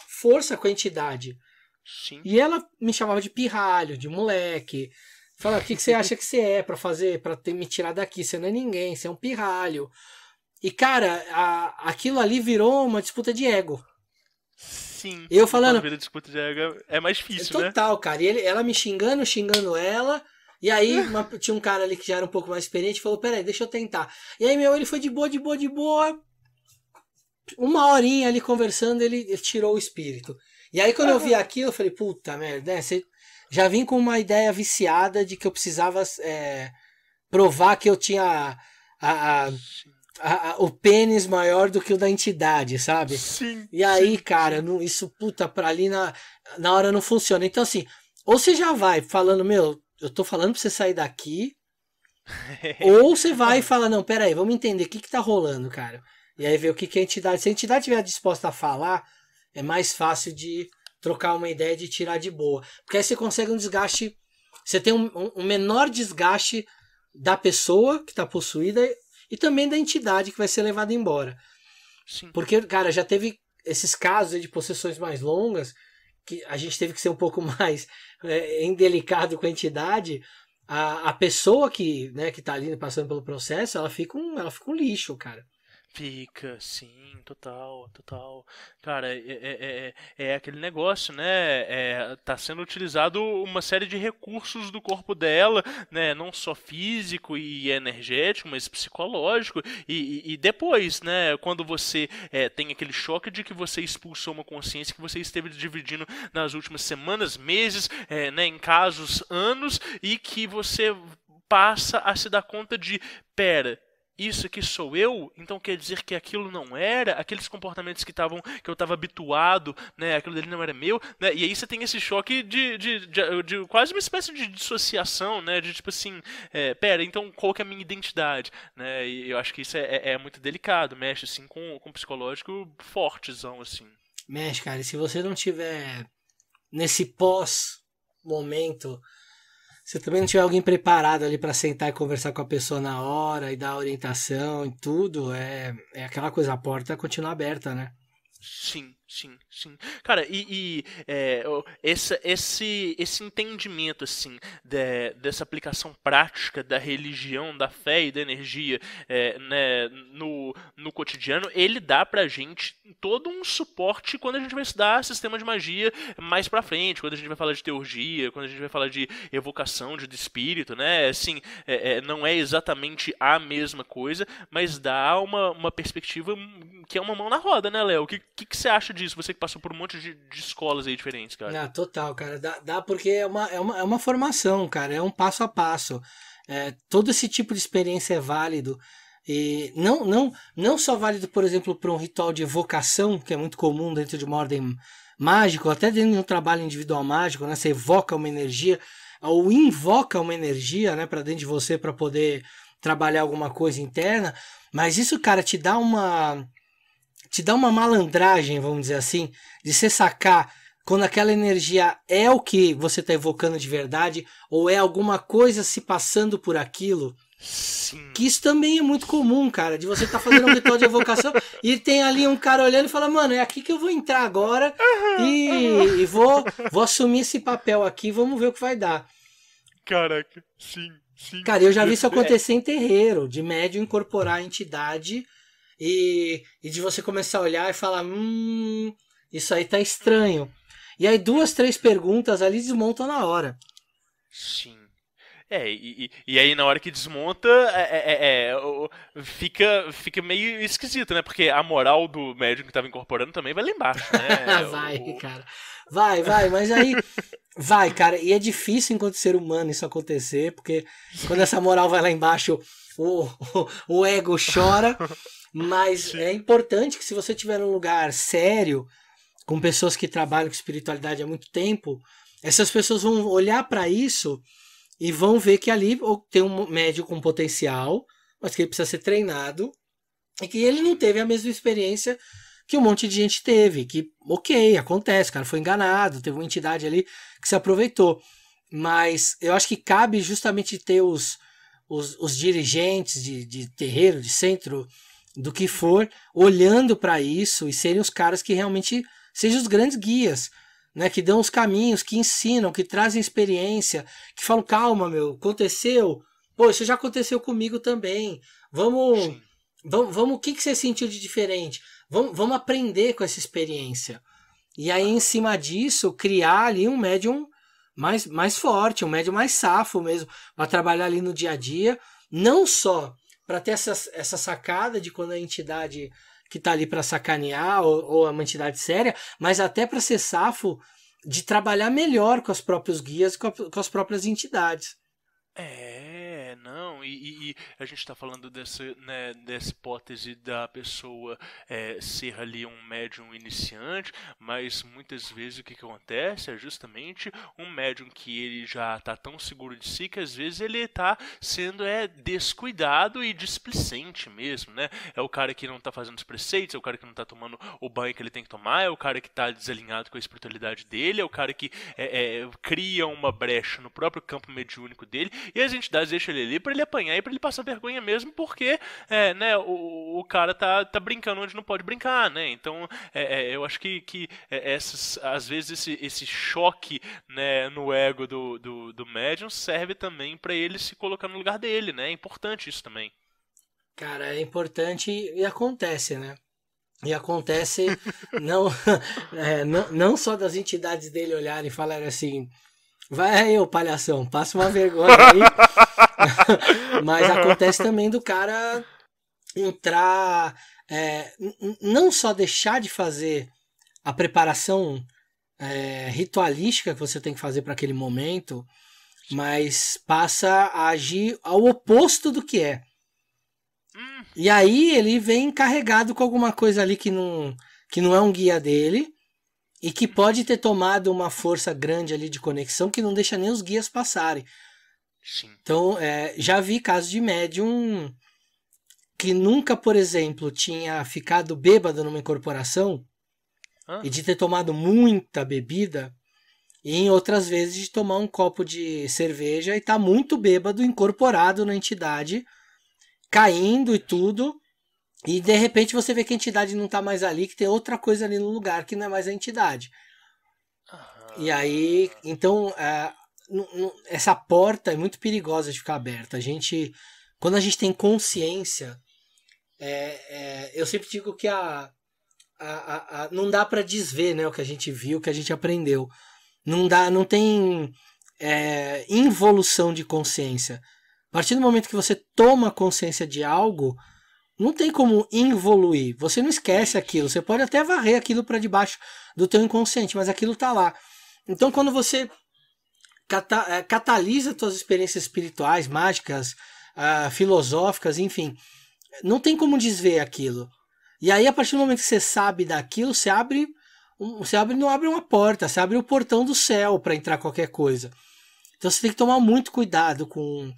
força com a entidade. Sim. E ela me chamava de pirralho, de moleque. Falava, o que você acha que você é pra me tirar daqui? Você não é ninguém, você é um pirralho. E, cara, aquilo ali virou uma disputa de ego. Sim. Eu falando... Quando vira disputa de ego é mais difícil, né? Total, cara. E ela me xingando ela. E aí tinha um cara ali que já era um pouco mais experiente e falou, peraí, deixa eu tentar. E aí, ele foi de boa. Uma horinha ali conversando, ele tirou o espírito. E aí, quando eu vi aquilo, eu falei, puta merda, né? Você já vim com uma ideia viciada de que eu precisava provar que eu tinha o pênis maior do que o da entidade, sabe? Sim. E aí, cara, isso, puta, pra ali na hora não funciona. Então, assim, ou você já vai falando, eu tô falando pra você sair daqui, ou você vai e fala, não, peraí, vamos entender o que tá rolando, cara. E aí ver o que a entidade... Se a entidade estiver disposta a falar, é mais fácil de trocar uma ideia, de tirar de boa. Porque aí você consegue um desgaste... Você tem um menor desgaste da pessoa que tá possuída e também da entidade que vai ser levada embora. Sim. Porque, cara, já teve esses casos de possessões mais longas que a gente teve que ser um pouco mais indelicado com a entidade. A pessoa que tá ali passando pelo processo, ela fica um lixo, cara. Fica, sim, total. Cara, é aquele negócio, né? Tá sendo utilizado uma série de recursos do corpo dela, né? Não só físico e energético, mas psicológico. E depois, né? Quando você tem aquele choque de que você expulsou uma consciência que você esteve dividindo nas últimas semanas, meses, né? Em casos, anos, e que você passa a se dar conta de, pera, isso aqui sou eu, então quer dizer que aquilo não era, aqueles comportamentos que eu estava habituado, né, aquilo dele não era meu, né, e aí você tem esse choque de quase uma espécie de dissociação, né, de tipo assim, pera, então qual que é a minha identidade, né, e eu acho que isso é muito delicado, mexe assim com o psicológico fortezão, assim. Mexe, cara, e se você não tiver nesse pós-momento, se também não tiver alguém preparado ali pra sentar e conversar com a pessoa na hora e dar orientação e tudo, é aquela coisa, a porta continua aberta, né? Sim. Cara, esse entendimento, assim, dessa aplicação prática da religião, da fé e da energia né, no cotidiano, ele dá pra gente todo um suporte quando a gente vai estudar sistema de magia mais pra frente, quando a gente vai falar de teurgia, quando a gente vai falar de evocação de espírito, né? Assim, não é exatamente a mesma coisa, mas dá uma perspectiva que é uma mão na roda, né, Léo? O que você acha disso? Você que passou por um monte de escolas aí diferentes, cara. Total, cara. Dá porque é uma formação, cara. É um passo a passo. Todo esse tipo de experiência é válido. E não só válido, por exemplo, para um ritual de evocação, que é muito comum dentro de uma ordem mágica, ou até dentro de um trabalho individual mágico, né? Você evoca uma energia, ou invoca uma energia, né, para dentro de você para poder trabalhar alguma coisa interna. Mas isso, cara, te dá uma malandragem, vamos dizer assim, de você sacar quando aquela energia é o que você está evocando de verdade ou é alguma coisa se passando por aquilo. Sim. Que isso também é muito comum, cara, de você estar fazendo um ritual de evocação e tem ali um cara olhando e fala, mano, é aqui que eu vou entrar agora e vou assumir esse papel aqui, vamos ver o que vai dar. Caraca, sim. Cara, eu já vi isso acontecer em terreiro, de médium incorporar a entidade e de você começar a olhar e falar, isso aí tá estranho. E aí 2, 3 perguntas ali desmontam na hora. Sim. E aí na hora que desmonta, fica meio esquisito, né? Porque a moral do médium que tava incorporando também vai lá embaixo, né? Vai, cara. Vai, mas aí... Vai, cara. E é difícil enquanto ser humano isso acontecer, porque quando essa moral vai lá embaixo, o ego chora. Mas é importante que se você estiver num lugar sério, com pessoas que trabalham com espiritualidade há muito tempo, essas pessoas vão olhar para isso e vão ver que ali tem um médium com potencial, mas que ele precisa ser treinado e que ele não teve a mesma experiência que um monte de gente teve, que ok, acontece, o cara foi enganado, teve uma entidade ali que se aproveitou, mas eu acho que cabe justamente ter os dirigentes de terreiro, de centro, do que for, olhando para isso e serem os caras que realmente sejam os grandes guias, né, que dão os caminhos, que ensinam, que trazem experiência, que falam, calma, meu, aconteceu, pô, isso já aconteceu comigo também, vamos, o que você sentiu de diferente? Vamos aprender com essa experiência. E aí, em cima disso, criar ali um médium mais forte, um médium mais safo mesmo, para trabalhar ali no dia a dia, não só para ter essa sacada de quando a entidade que está ali para sacanear ou é uma entidade séria, mas até para ser safo de trabalhar melhor com os próprios guias, com as próprias entidades. Não, e a gente está falando dessa hipótese da pessoa ser ali um médium iniciante, mas muitas vezes o que acontece é justamente um médium que ele já está tão seguro de si que às vezes ele está sendo descuidado e displicente mesmo, né? É o cara que não está fazendo os preceitos, é o cara que não está tomando o banho que ele tem que tomar, é o cara que está desalinhado com a espiritualidade dele, é o cara que cria uma brecha no próprio campo mediúnico dele, e as entidades deixam ele ali para ele apanhar e para ele passar vergonha mesmo, porque o cara tá brincando onde não pode brincar, né? Então eu acho que às vezes esse choque, né, no ego do médium serve também para ele se colocar no lugar dele, né? É importante isso também. Cara, é importante e acontece, né? E acontece não só das entidades dele olharem e falarem assim, vai aí, ô palhação, passa uma vergonha aí. Mas acontece também do cara entrar, não só deixar de fazer a preparação ritualística que você tem que fazer para aquele momento, mas passa a agir ao oposto do que é. E aí ele vem carregado com alguma coisa ali que não é um guia dele, e que pode ter tomado uma força grande ali de conexão que não deixa nem os guias passarem. Sim. Então, já vi casos de médium que nunca, por exemplo, tinha ficado bêbado numa incorporação e de ter tomado muita bebida, e em outras vezes de tomar um copo de cerveja e estar muito bêbado, incorporado na entidade, caindo e tudo, e de repente você vê que a entidade não está mais ali, que tem outra coisa ali no lugar que não é mais a entidade. E aí, então, essa porta é muito perigosa de ficar aberta. Quando a gente tem consciência, eu sempre digo que não dá para desver, né, o que a gente viu, o que a gente aprendeu. Não tem involução de consciência. A partir do momento que você toma consciência de algo, não tem como involuir. Você não esquece aquilo. Você pode até varrer aquilo para debaixo do teu inconsciente, mas aquilo está lá. Então, quando você catalisa suas experiências espirituais, mágicas, filosóficas, enfim, não tem como desver aquilo. E aí, a partir do momento que você sabe daquilo, não abre uma porta, você abre o portão do céu para entrar qualquer coisa. Então, você tem que tomar muito cuidado com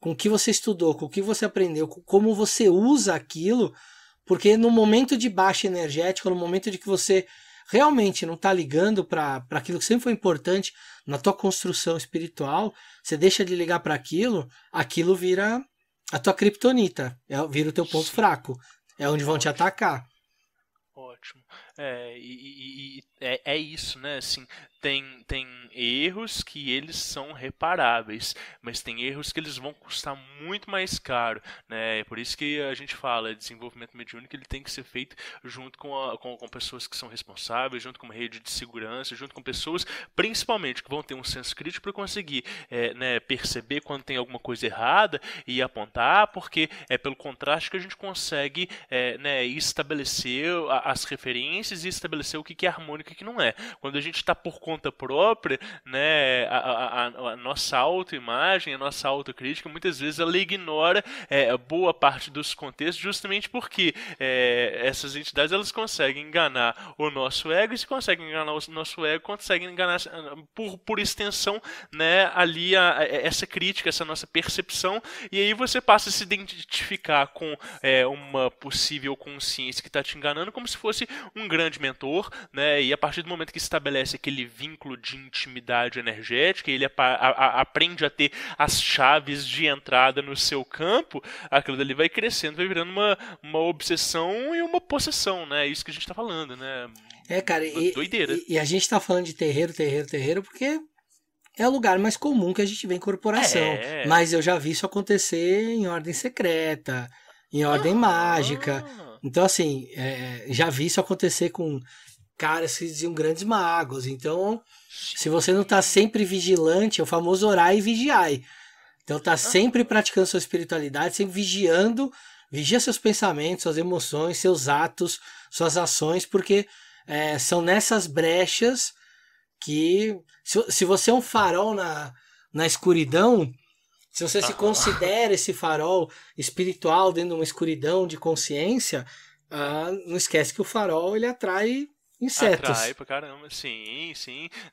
o que você estudou, com o que você aprendeu, com como você usa aquilo, porque no momento de baixa energética, no momento de que você realmente não está ligando para aquilo que sempre foi importante na tua construção espiritual, você deixa de ligar para aquilo vira a tua criptonita, vira o teu ponto fraco, é onde vão te atacar. Ótimo. Ótimo. É isso, né? Assim, tem erros que eles são reparáveis, mas tem erros que eles vão custar muito mais caro, né? É por isso que a gente fala, desenvolvimento mediúnico ele tem que ser feito junto com pessoas que são responsáveis, junto com uma rede de segurança, junto com pessoas, principalmente, que vão ter um senso crítico para conseguir né, perceber quando tem alguma coisa errada e apontar, porque é pelo contraste que a gente consegue né, estabelecer as referências e estabelecer o que é harmônico e o que não é. Quando a gente está por conta própria, né, a nossa autoimagem, a nossa autocrítica, muitas vezes ela ignora boa parte dos contextos, justamente porque essas entidades elas conseguem enganar o nosso ego, e se conseguem enganar o nosso ego, conseguem enganar por extensão, né, ali essa crítica, essa nossa percepção, e aí você passa a se identificar com uma possível consciência que está te enganando como se fosse um grande mentor, né, e a partir do momento que estabelece aquele vínculo de intimidade energética, ele aprende a ter as chaves de entrada no seu campo, aquilo dali vai crescendo, vai virando uma obsessão e uma possessão, né? É isso que a gente tá falando, né? Cara, doideira. E a gente tá falando de terreiro, porque é o lugar mais comum que a gente vê em corporação. Mas eu já vi isso acontecer em ordem secreta, em ordem mágica. Então, assim, já vi isso acontecer com caras que diziam grandes magos. Então, se você não tá sempre vigilante, é o famoso orai e vigiai. Então, tá sempre praticando sua espiritualidade, sempre vigia seus pensamentos, suas emoções, seus atos, suas ações, porque são nessas brechas que, se você é um farol na escuridão, se você se considera esse farol espiritual dentro de uma escuridão de consciência, não esquece que o farol ele atrai insetos. Atrai pra caramba, sim.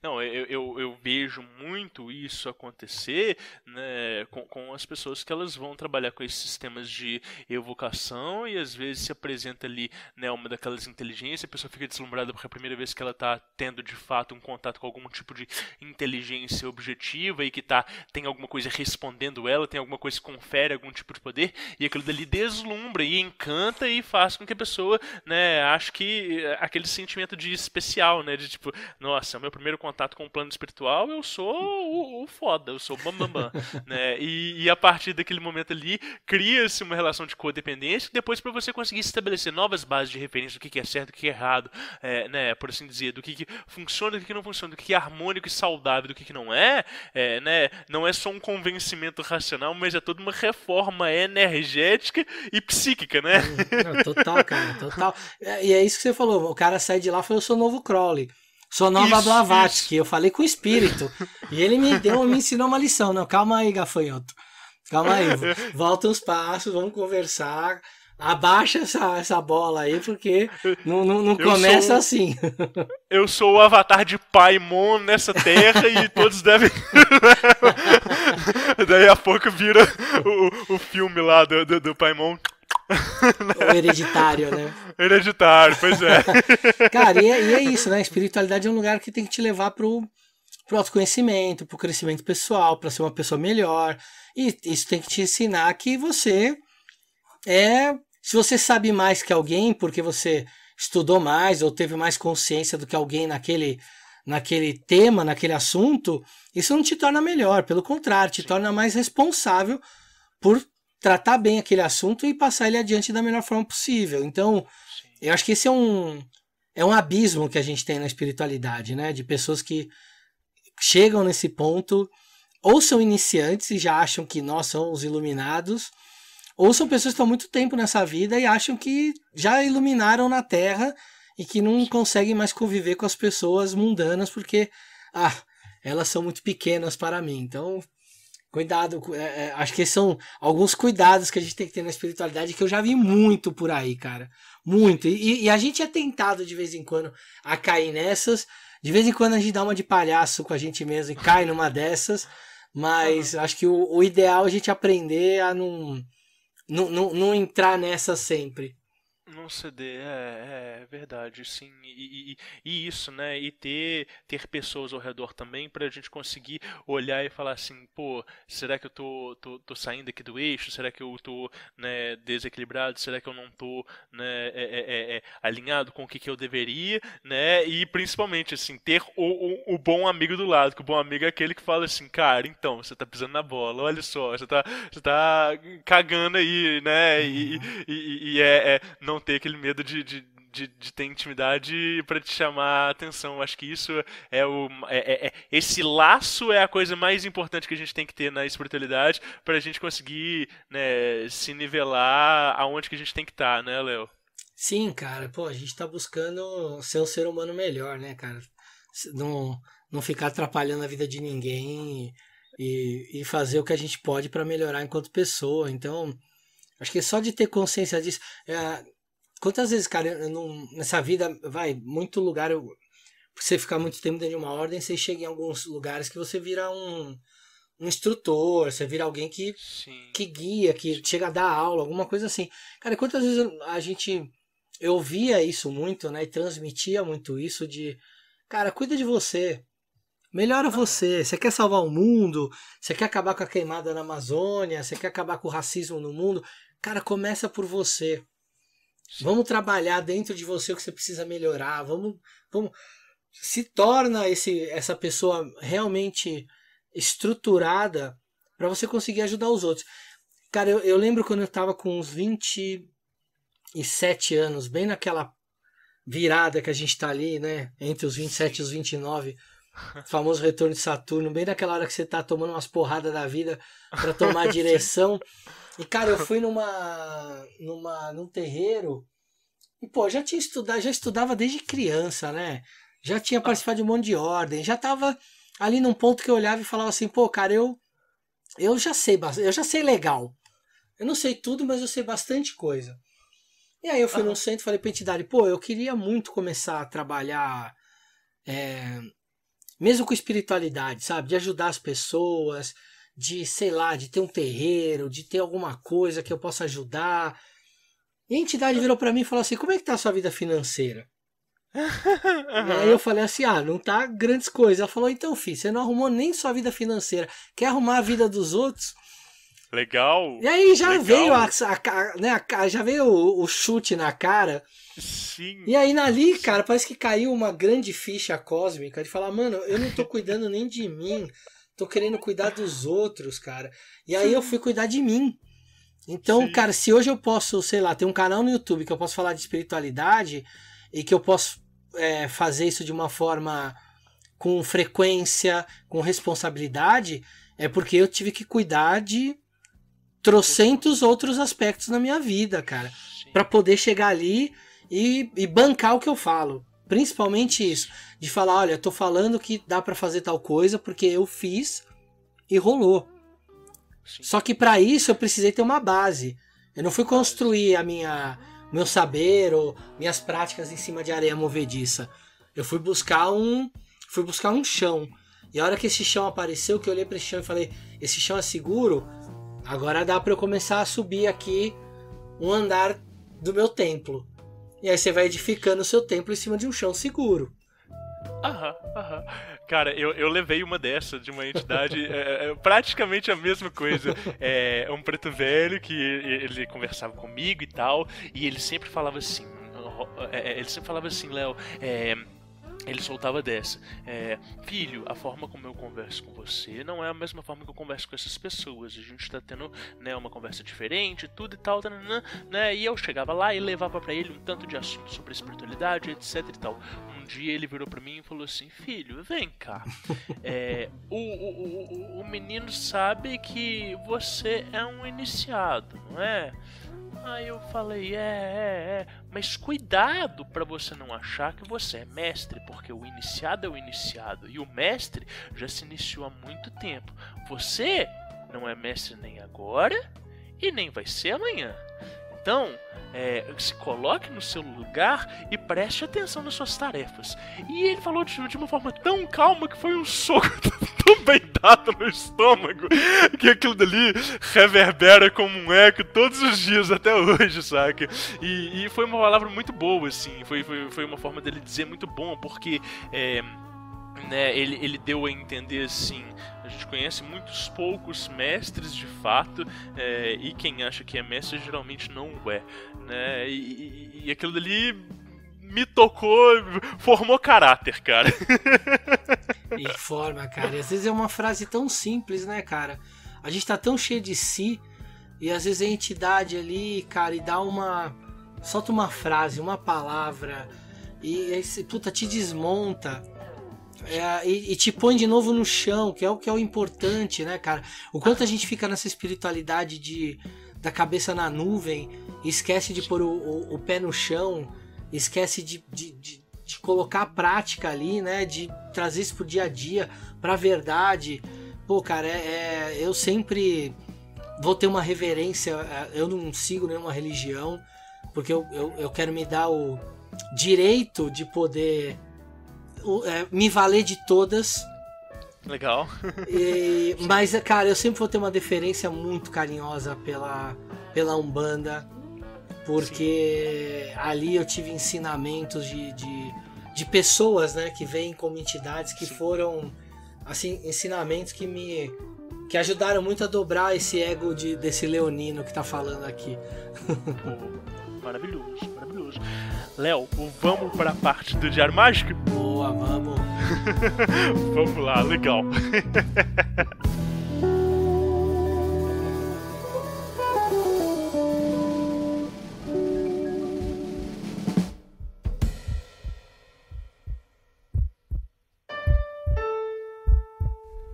Não, eu vejo muito isso acontecer, né, com as pessoas que elas vão trabalhar com esses sistemas de evocação e às vezes se apresenta ali, né, uma daquelas inteligências, a pessoa fica deslumbrada porque é a primeira vez que ela tá tendo de fato um contato com algum tipo de inteligência objetiva e que tem alguma coisa respondendo ela, tem alguma coisa que confere algum tipo de poder, e aquilo dali deslumbra e encanta e faz com que a pessoa, né, ache que aquele sentimento de especial, né? De tipo, nossa, é o meu primeiro contato com o plano espiritual, eu sou o foda, eu sou o bambambam, né? E a partir daquele momento ali, cria-se uma relação de codependência, que depois para você conseguir estabelecer novas bases de referência do que é certo, do que é errado, né? Por assim dizer, do que funciona, do que não funciona, do que é harmônico e saudável, do que não é, né? Não é só um convencimento racional, mas é toda uma reforma energética e psíquica, né? Total, cara, total. E é isso que você falou, o cara sai de lá e falou, eu sou o novo Crowley, sou a nova Blavatsky, eu falei com o espírito, e ele me ensinou uma lição, não, calma aí, gafanhoto, calma aí, volta uns passos, vamos conversar, abaixa essa bola aí, porque não começa assim. Eu sou o avatar de Paimon nessa terra e todos devem... Daí a pouco vira o filme lá do Paimon... O hereditário, né? Hereditário, pois é. Cara, e é isso, né? A espiritualidade é um lugar que tem que te levar pro autoconhecimento, pro crescimento pessoal, para ser uma pessoa melhor. E isso tem que te ensinar que você se você sabe mais que alguém, porque você estudou mais ou teve mais consciência do que alguém naquele tema, naquele assunto, isso não te torna melhor, pelo contrário, te torna mais responsável por tratar bem aquele assunto e passar ele adiante da melhor forma possível. Então, eu acho que esse é um abismo que a gente tem na espiritualidade, né? De pessoas que chegam nesse ponto, ou são iniciantes e já acham que nós somos os iluminados, ou são pessoas que estão há muito tempo nessa vida e acham que já iluminaram na Terra e que não conseguem mais conviver com as pessoas mundanas porque elas são muito pequenas para mim. Então, cuidado, acho que são alguns cuidados que a gente tem que ter na espiritualidade que eu já vi muito por aí, cara. Muito. E a gente é tentado de vez em quando a cair nessas. De vez em quando a gente dá uma de palhaço com a gente mesmo e cai numa dessas. Mas acho que o ideal é a gente aprender a não entrar nessa sempre. Não ceder, é verdade, sim. E isso, né? E ter pessoas ao redor também pra gente conseguir olhar e falar assim, pô, será que eu tô saindo aqui do eixo? Será que eu tô, né, desequilibrado? Será que eu não tô, né, alinhado com o que eu deveria, né? E principalmente, assim, ter o bom amigo do lado, que o bom amigo é aquele que fala assim, cara, então, você tá pisando na bola, olha só, você tá cagando aí, né? Não ter aquele medo de ter intimidade pra te chamar a atenção. Acho que isso esse laço é a coisa mais importante que a gente tem que ter na espiritualidade pra gente conseguir, né, se nivelar aonde que a gente tem que estar, né, Léo? Sim, cara, pô, a gente tá buscando ser um ser humano melhor, né, cara? Não ficar atrapalhando a vida de ninguém e fazer o que a gente pode pra melhorar enquanto pessoa. Então, acho que só de ter consciência disso. Quantas vezes, cara, nessa vida, muito lugar, você ficar muito tempo dentro de uma ordem, você chega em alguns lugares que você vira um instrutor, você vira alguém que guia, que chega a dar aula, alguma coisa assim. Cara, quantas vezes eu via isso muito, né, e transmitia muito isso de, cara, cuida de você, melhora você, você quer salvar o mundo, você quer acabar com a queimada na Amazônia, você quer acabar com o racismo no mundo, cara, começa por você. Sim. Vamos trabalhar dentro de você o que você precisa melhorar, vamos se torna essa pessoa realmente estruturada para você conseguir ajudar os outros. Cara, eu lembro quando eu tava com uns 27 anos, bem naquela virada que a gente tá ali, né, entre os 27 e os 29, o famoso retorno de Saturno, bem naquela hora que você tá tomando umas porradas da vida para tomar direção. E, cara, eu fui num terreiro e, pô, já estudava desde criança, né? Já tinha participado de um monte de ordem, já tava ali num ponto que eu olhava e falava assim, pô, cara, eu já sei legal. Eu não sei tudo, mas eu sei bastante coisa. E aí eu fui num centro e falei pra entidade, pô, eu queria muito começar a trabalhar, mesmo com espiritualidade, sabe? De ajudar as pessoas, de, sei lá, de ter um terreiro, de ter alguma coisa que eu possa ajudar. E a entidade virou pra mim e falou assim, como é que tá a sua vida financeira? E aí eu falei assim, não tá grandes coisas. Ela falou, então, filho, você não arrumou nem sua vida financeira, quer arrumar a vida dos outros? Legal. E aí já veio já veio o chute na cara. Sim. E aí ali, cara, parece que caiu uma grande ficha cósmica de falar, mano, eu não tô cuidando nem de mim, tô querendo cuidar dos outros, cara. E aí eu fui cuidar de mim. Então, cara, se hoje eu posso, sei lá, ter um canal no YouTube que eu posso falar de espiritualidade e que eu posso fazer isso de uma forma com frequência, com responsabilidade, é porque eu tive que cuidar de trocentos outros aspectos na minha vida, cara, pra poder chegar ali e bancar o que eu falo. Principalmente isso, de falar, olha, tô falando que dá pra fazer tal coisa porque eu fiz e rolou. Sim. Só que pra isso eu precisei ter uma base. Eu não fui construir meu saber ou minhas práticas em cima de areia movediça. Eu fui buscar um chão. E a hora que esse chão apareceu, que eu olhei pra esse chão e falei, esse chão é seguro, agora dá pra eu começar a subir aqui um andar do meu templo. E aí você vai edificando o seu templo em cima de um chão seguro. Cara, eu levei uma dessa de uma entidade, praticamente a mesma coisa. É um preto velho que ele conversava comigo e tal, e ele sempre falava assim, Léo, ele soltava dessa, filho, a forma como eu converso com você não é a mesma forma que eu converso com essas pessoas, a gente tá tendo, né, uma conversa diferente, tudo e tal, né, e eu chegava lá e levava pra ele um tanto de assunto sobre espiritualidade, etc e tal. Um dia ele virou pra mim e falou assim, filho, vem cá, o menino sabe que você é um iniciado, não é? Aí eu falei, mas cuidado pra você não achar que você é mestre, porque o iniciado é o iniciado, e o mestre já se iniciou há muito tempo. Você não é mestre nem agora, e nem vai ser amanhã. Então, se coloque no seu lugar e preste atenção nas suas tarefas. E ele falou de uma forma tão calma que foi um soco tão bem dado no estômago que aquilo dali reverbera como um eco todos os dias até hoje, saca? E foi uma palavra muito boa, assim. Foi uma forma dele dizer muito bom, porque... né, ele deu a entender assim, a gente conhece muitos poucos mestres de fato, e quem acha que é mestre geralmente não o é, né, e aquilo dali me tocou, formou caráter, cara. E forma, cara, e às vezes é uma frase tão simples, né, cara, a gente tá tão cheio de si, e às vezes a entidade ali, cara, e dá solta uma frase, uma palavra, e aí você, puta, te desmonta. E te põe de novo no chão, que é o importante, né, cara? O quanto a gente fica nessa espiritualidade da cabeça na nuvem, esquece de pôr o pé no chão, esquece de colocar a prática ali, né? De trazer isso pro dia a dia, pra verdade. Pô, cara, eu sempre vou ter uma reverência, eu não sigo nenhuma religião, porque eu quero me dar o direito de poder... me valer de todas. Legal. Mas, cara, eu sempre vou ter uma deferência muito carinhosa pela Umbanda, porque sim, ali eu tive ensinamentos de pessoas, né, que vêm como entidades que sim, foram assim, ensinamentos que ajudaram muito a dobrar esse ego desse leonino que tá falando aqui. Maravilhoso, maravilhoso. Léo, vamos para a parte do Diário Mágico? Boa, vamos. Vamos lá, legal.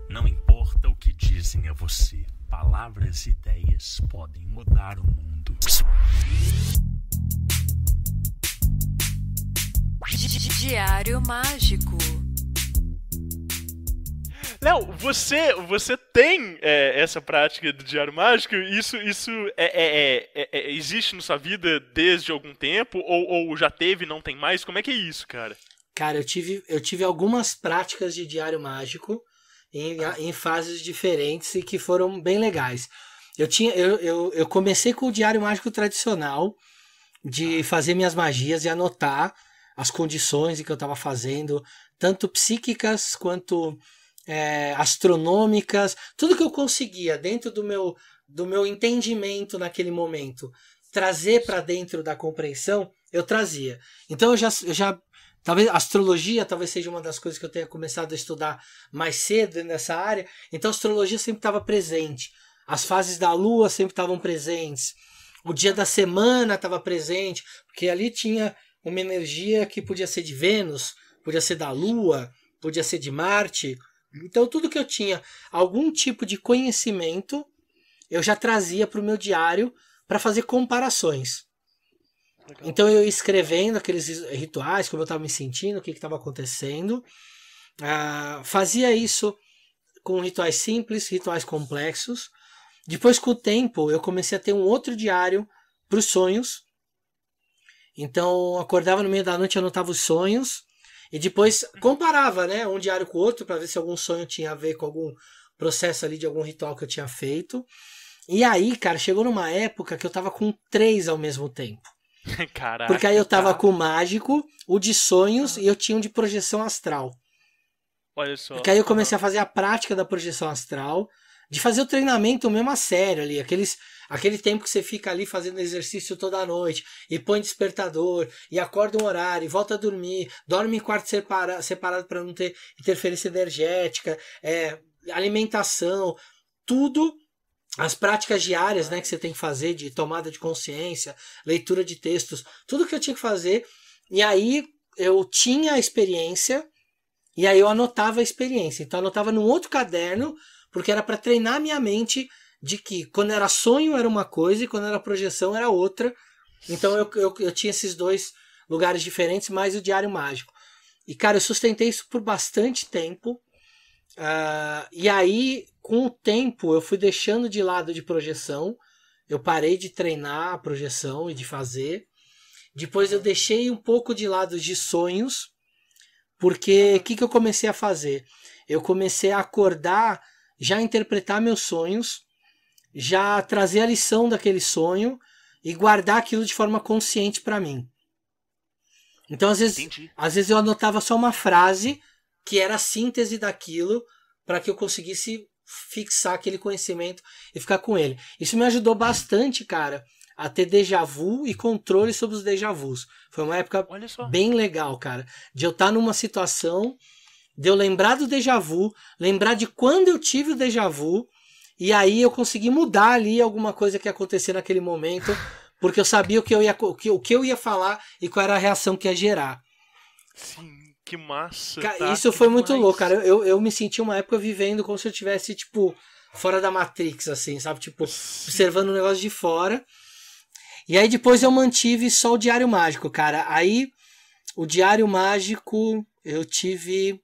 Não importa o que dizem a você, palavras e ideias podem mudar o mundo. Diário Mágico. Léo, você tem essa prática do Diário Mágico? Isso existe na sua vida desde algum tempo? Ou já teve e não tem mais? Como é que é isso, cara? Cara, eu tive algumas práticas de Diário Mágico em fases diferentes e que foram bem legais. Eu comecei com o Diário Mágico tradicional, de fazer minhas magias e anotar as condições em que eu estava fazendo, tanto psíquicas quanto astronômicas, tudo que eu conseguia dentro do meu entendimento naquele momento, trazer para dentro da compreensão, eu trazia. Então eu já talvez astrologia talvez seja uma das coisas que eu tenha começado a estudar mais cedo nessa área, então a astrologia sempre estava presente, as fases da lua sempre estavam presentes, o dia da semana estava presente, porque ali tinha uma energia que podia ser de Vênus, podia ser da Lua, podia ser de Marte. Então tudo que eu tinha algum tipo de conhecimento, eu já trazia para o meu diário para fazer comparações. Legal. Então eu ia escrevendo aqueles rituais, como eu estava me sentindo, o que estava acontecendo. Fazia isso com rituais simples, rituais complexos. Depois, com o tempo, eu comecei a ter um outro diário para os sonhos. Então, acordava no meio da noite, anotava os sonhos e depois comparava, né, um diário com o outro para ver se algum sonho tinha a ver com algum processo ali de algum ritual que eu tinha feito. E aí, cara, chegou numa época que eu tava com 3 ao mesmo tempo. Caraca, porque aí eu tava com o mágico, o de sonhos e eu tinha um de projeção astral. Olha só. Porque aí eu comecei a fazer a prática da projeção astral, de fazer o treinamento mesmo a sério ali, aquele tempo que você fica ali fazendo exercício toda noite, e põe despertador, e acorda um horário, e volta a dormir, dorme em quarto separado para não ter interferência energética, alimentação, tudo, as práticas diárias, né, que você tem que fazer de tomada de consciência, leitura de textos, tudo que eu tinha que fazer, e aí eu tinha a experiência, e aí eu anotava a experiência, então eu anotava num outro caderno, porque era para treinar minha mente de que quando era sonho era uma coisa e quando era projeção era outra. Então eu tinha esses 2 lugares diferentes, mais o diário mágico. E, cara, eu sustentei isso por bastante tempo. E aí, com o tempo, eu fui deixando de lado de projeção eu parei de treinar a projeção e de fazer. Depois eu deixei um pouco de lado de sonhos, porque o que eu comecei a fazer? Eu comecei a acordar, já interpretar meus sonhos, já trazer a lição daquele sonho e guardar aquilo de forma consciente para mim. Então, às vezes eu anotava só uma frase que era a síntese daquilo para que eu conseguisse fixar aquele conhecimento e ficar com ele. Isso me ajudou bastante, cara, a ter déjà vu e controle sobre os déjà vus. Foi uma época bem legal, cara, de eu estar numa situação, de eu lembrar do déjà vu, lembrar de quando eu tive o déjà vu, e aí eu consegui mudar ali alguma coisa que ia acontecer naquele momento, porque eu sabia o que eu ia falar e qual era a reação que ia gerar. Sim, que massa. Cara, isso foi muito louco, cara. Eu me senti uma época vivendo como se eu estivesse, tipo, fora da Matrix, assim, sabe? Tipo, observando o negócio de fora. E aí depois eu mantive só o Diário Mágico, cara. Aí, o Diário Mágico, eu tive...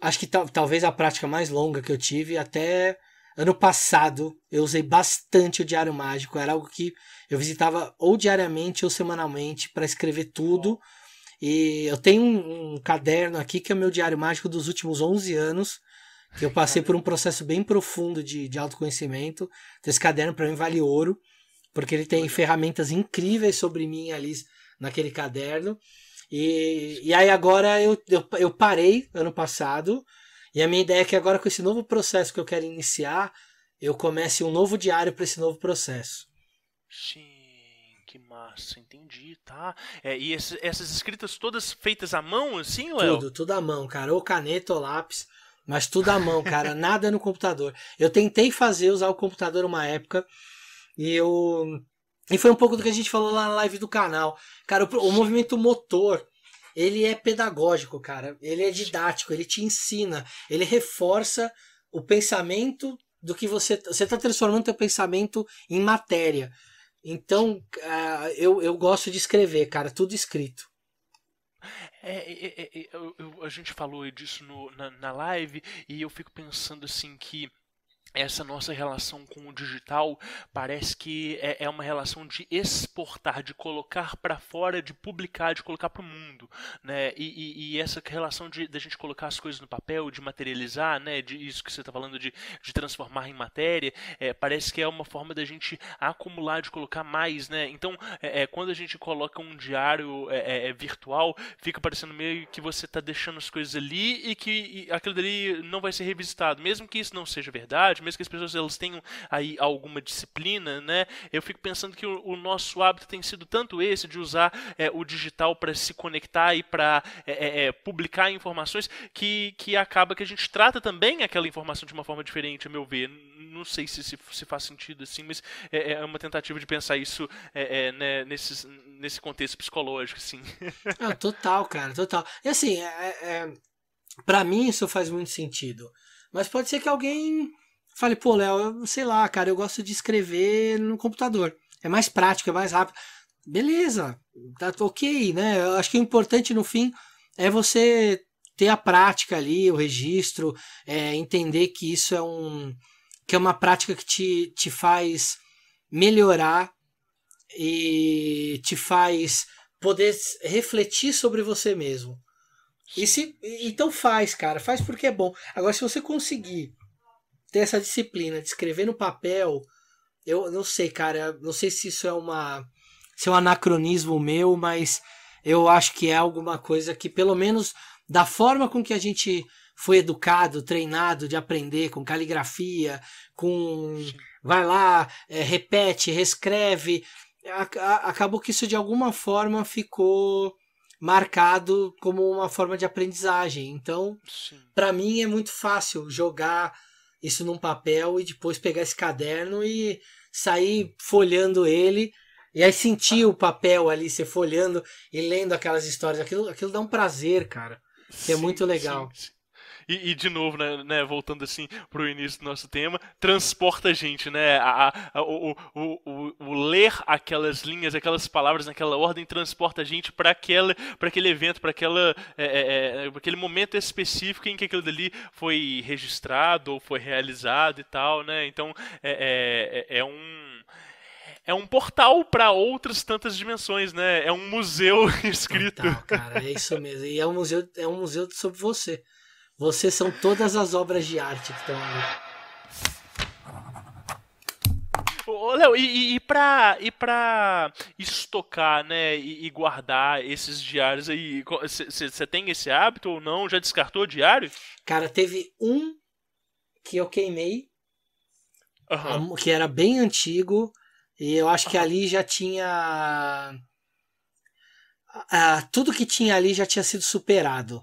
Acho que talvez a prática mais longa que eu tive até... Ano passado, eu usei bastante o Diário Mágico. Era algo que eu visitava ou diariamente ou semanalmente para escrever tudo. E eu tenho um caderno aqui que é o meu Diário Mágico dos últimos 11 anos. Que eu passei por um processo bem profundo de autoconhecimento. Então esse caderno para mim vale ouro. Porque ele tem ferramentas incríveis sobre mim ali naquele caderno. E aí agora eu parei ano passado. E a minha ideia é que agora, com esse novo processo que eu quero iniciar, eu comece um novo diário para esse novo processo. Sim, que massa, entendi, tá? E essas escritas todas feitas à mão, assim, Léo? Tudo à mão, cara. Ou caneta ou lápis, mas tudo à mão, cara. Nada no computador. Eu tentei usar o computador uma época, e foi um pouco do que a gente falou lá na live do canal. Cara, o movimento motor... Ele é pedagógico, cara. Ele é didático, ele te ensina, ele reforça o pensamento do que você está transformando teu pensamento em matéria. Então, eu gosto de escrever, cara, tudo escrito. A gente falou disso na live e eu fico pensando assim que essa nossa relação com o digital parece que é uma relação de exportar, de colocar para fora, de publicar, de colocar para o mundo, né? E essa relação de gente colocar as coisas no papel, de materializar, né? De isso que você está falando de transformar em matéria, parece que é uma forma da gente acumular, de colocar mais, né? Então, quando a gente coloca um diário virtual, fica parecendo meio que você está deixando as coisas ali e que aquilo dali não vai ser revisitado, mesmo que isso não seja verdade, mesmo que as pessoas elas tenham aí alguma disciplina, né? Eu fico pensando que o nosso hábito tem sido tanto esse de usar o digital para se conectar e para publicar informações que acaba que a gente trata também aquela informação de uma forma diferente, a meu ver. Não sei se faz sentido assim, mas é uma tentativa de pensar isso né, nesse contexto psicológico, assim. Total, cara, total. E assim, para mim isso faz muito sentido. Mas pode ser que alguém fale, pô, Léo, sei lá, cara, eu gosto de escrever no computador. É mais prático, é mais rápido. Beleza, tá ok, né? Eu acho que o importante no fim é você ter a prática ali, o registro, entender que isso é uma prática que te faz melhorar e te faz poder refletir sobre você mesmo. Então faz, cara, faz porque é bom. Agora, se você conseguir ter essa disciplina de escrever no papel, eu não sei, cara, não sei se isso é um anacronismo meu, mas eu acho que é alguma coisa que, pelo menos da forma com que a gente foi educado, treinado de aprender, com caligrafia, vai lá, repete, reescreve, acabou que isso de alguma forma ficou marcado como uma forma de aprendizagem. Então, para mim é muito fácil jogar isso num papel e depois pegar esse caderno e sair folhando ele, e aí sentir o papel ali, você folhando e lendo aquelas histórias. Aquilo dá um prazer, cara, que é muito legal. Sim. E de novo, né, voltando assim pro início do nosso tema, transporta a gente, né? O ler aquelas linhas, aquelas palavras naquela ordem, transporta a gente para aquele evento, para aquele momento específico em que aquilo dali foi registrado ou foi realizado e tal, né? Então, É um portal para outras tantas dimensões, né? É um museu escrito. Total, cara, é isso mesmo. E é um museu sobre você. Você são todas as obras de arte que estão ali. Ô, Léo, e pra estocar, né, e guardar esses diários aí, você tem esse hábito ou não? Já descartou o diário? Cara, teve um que eu queimei, Aham. que era bem antigo, e eu acho que ali já tinha... tudo que tinha ali já tinha sido superado.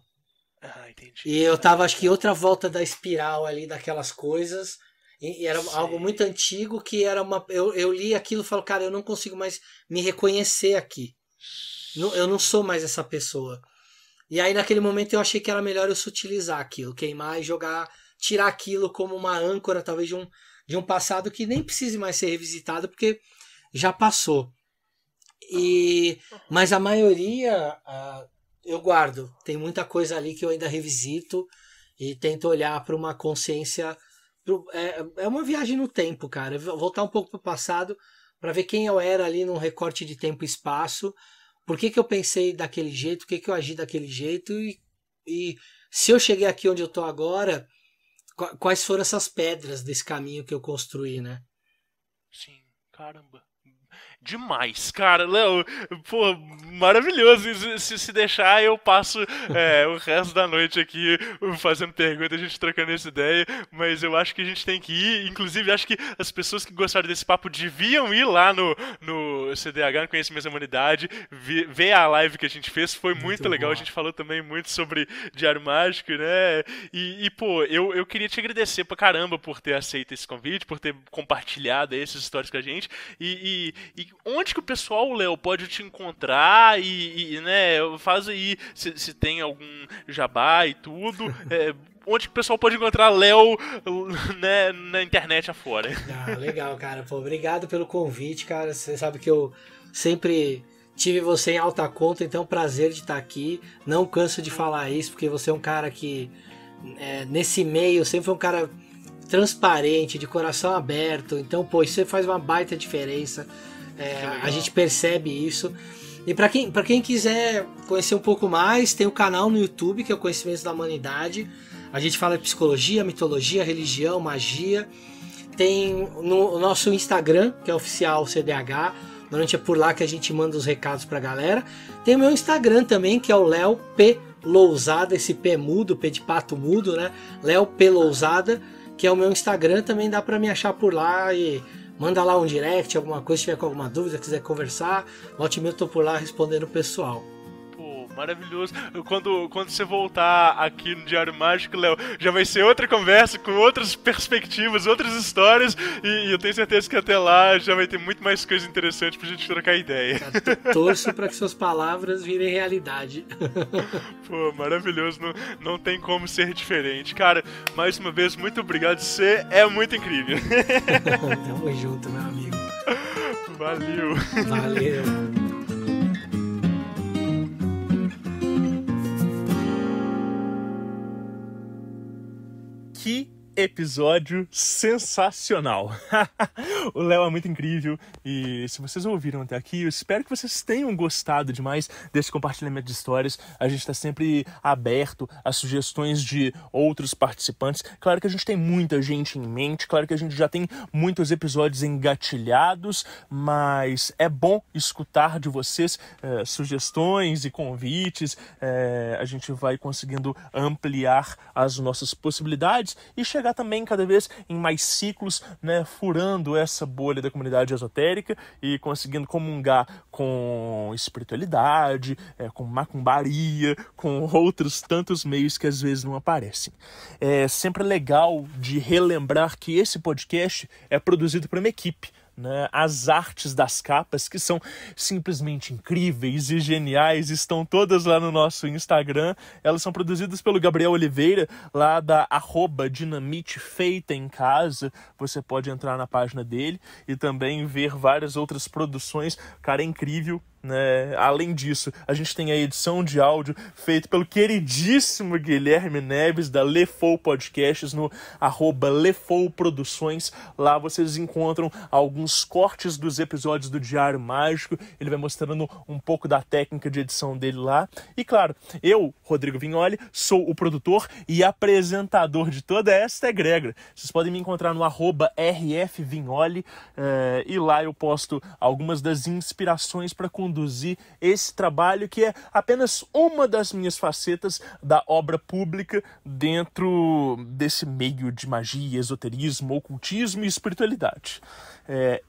Ah, entendi. E eu tava, acho que, em outra volta da espiral ali, daquelas coisas. E era algo muito antigo que era uma... Eu li aquilo e falo, cara, eu não consigo mais me reconhecer aqui. Eu não sou mais essa pessoa. E aí, naquele momento, eu achei que era melhor eu sutilizar aquilo, queimar e jogar, tirar aquilo como uma âncora, talvez, de um passado que nem precise mais ser revisitado, porque já passou. Mas a maioria eu guardo. Tem muita coisa ali que eu ainda revisito e tento olhar para uma consciência. É uma viagem no tempo, cara. Voltar um pouco para o passado para ver quem eu era ali num recorte de tempo e espaço. Por que eu pensei daquele jeito? Por que eu agi daquele jeito? E se eu cheguei aqui onde eu tô agora, quais foram essas pedras desse caminho que eu construí, né? Sim, caramba. Demais, cara, Léo, pô, maravilhoso. Se deixar, eu passo o resto da noite aqui fazendo perguntas, a gente trocando essa ideia, mas eu acho que a gente tem que ir. Inclusive, acho que as pessoas que gostaram desse papo deviam ir lá no CDH, no Conhecimento da Humanidade, ver a live que a gente fez, foi muito legal. Boa. A gente falou também muito sobre Diário Mágico, né? Pô, eu queria te agradecer pra caramba por ter aceito esse convite, por ter compartilhado essas histórias com a gente. E onde que o pessoal, Léo, pode te encontrar né, faz aí se tem algum jabá e tudo, onde que o pessoal pode encontrar Léo, né, na internet afora. Legal, cara. Pô, obrigado pelo convite, cara. Você sabe que eu sempre tive você em alta conta, então é um prazer de estar aqui. Não canso de falar isso, porque você é um cara que, nesse meio, sempre foi um cara transparente, de coração aberto. Então, pô, isso faz uma baita diferença. A gente percebe isso. E para quem quiser conhecer um pouco mais, tem o canal no YouTube que é o Conhecimento da Humanidade. A gente fala de psicologia, mitologia, religião, magia. Tem no nosso Instagram, que é oficial CDH. Normalmente é por lá que a gente manda os recados pra galera. Tem o meu Instagram também, que é o Léo P. Lousada, esse P mudo, P de pato mudo, né? Léo P. Lousada, que é o meu Instagram. Também dá pra me achar por lá e manda lá um direct, alguma coisa, se tiver com alguma dúvida, quiser conversar, volte e meia eu tô por lá respondendo o pessoal. Pô, maravilhoso. Quando você voltar aqui no Diário Mágico, Léo, já vai ser outra conversa, com outras perspectivas, outras histórias, e eu tenho certeza que até lá já vai ter muito mais coisa interessante pra gente trocar ideia. Cara, torço pra que suas palavras virem realidade. Pô, maravilhoso, não tem como ser diferente. Cara, mais uma vez, muito obrigado, você é muito incrível. Tamo junto, meu amigo. Valeu. Valeu. Que episódio sensacional. O Léo é muito incrível e se vocês ouviram até aqui, eu espero que vocês tenham gostado demais desse compartilhamento de histórias. A gente está sempre aberto a sugestões de outros participantes. Claro que a gente tem muita gente em mente, claro que a gente já tem muitos episódios engatilhados, mas é bom escutar de vocês sugestões e convites. A gente vai conseguindo ampliar as nossas possibilidades e chegar também cada vez em mais ciclos, né, furando essa bolha da comunidade esotérica e conseguindo comungar com espiritualidade, com macumbaria, com outros tantos meios que às vezes não aparecem. É sempre legal de relembrar que esse podcast é produzido por uma equipe, né? As artes das capas, que são simplesmente incríveis e geniais, estão todas lá no nosso Instagram. Elas são produzidas pelo Gabriel Oliveira, lá da @Dinamite Feita em Casa. Você pode entrar na página dele e também ver várias outras produções. O cara é incrível. né? Além disso, a gente tem a edição de áudio feita pelo queridíssimo Guilherme Neves, da Lefou Podcasts, no @Lefou Produções. Lá vocês encontram alguns cortes dos episódios do Diário Mágico. Ele vai mostrando um pouco da técnica de edição dele lá. E claro, eu, Rodrigo Vignoli, sou o produtor e apresentador de toda esta egrégora. Vocês podem me encontrar no @RFVignoli, e lá eu posto algumas das inspirações para conduzir esse trabalho, que é apenas uma das minhas facetas da obra pública dentro desse meio de magia, esoterismo, ocultismo e espiritualidade.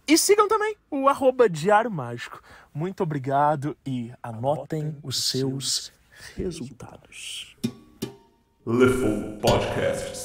E sigam também o @Diário Mágico. Muito obrigado e anotem os seus resultados. Lefou Podcasts.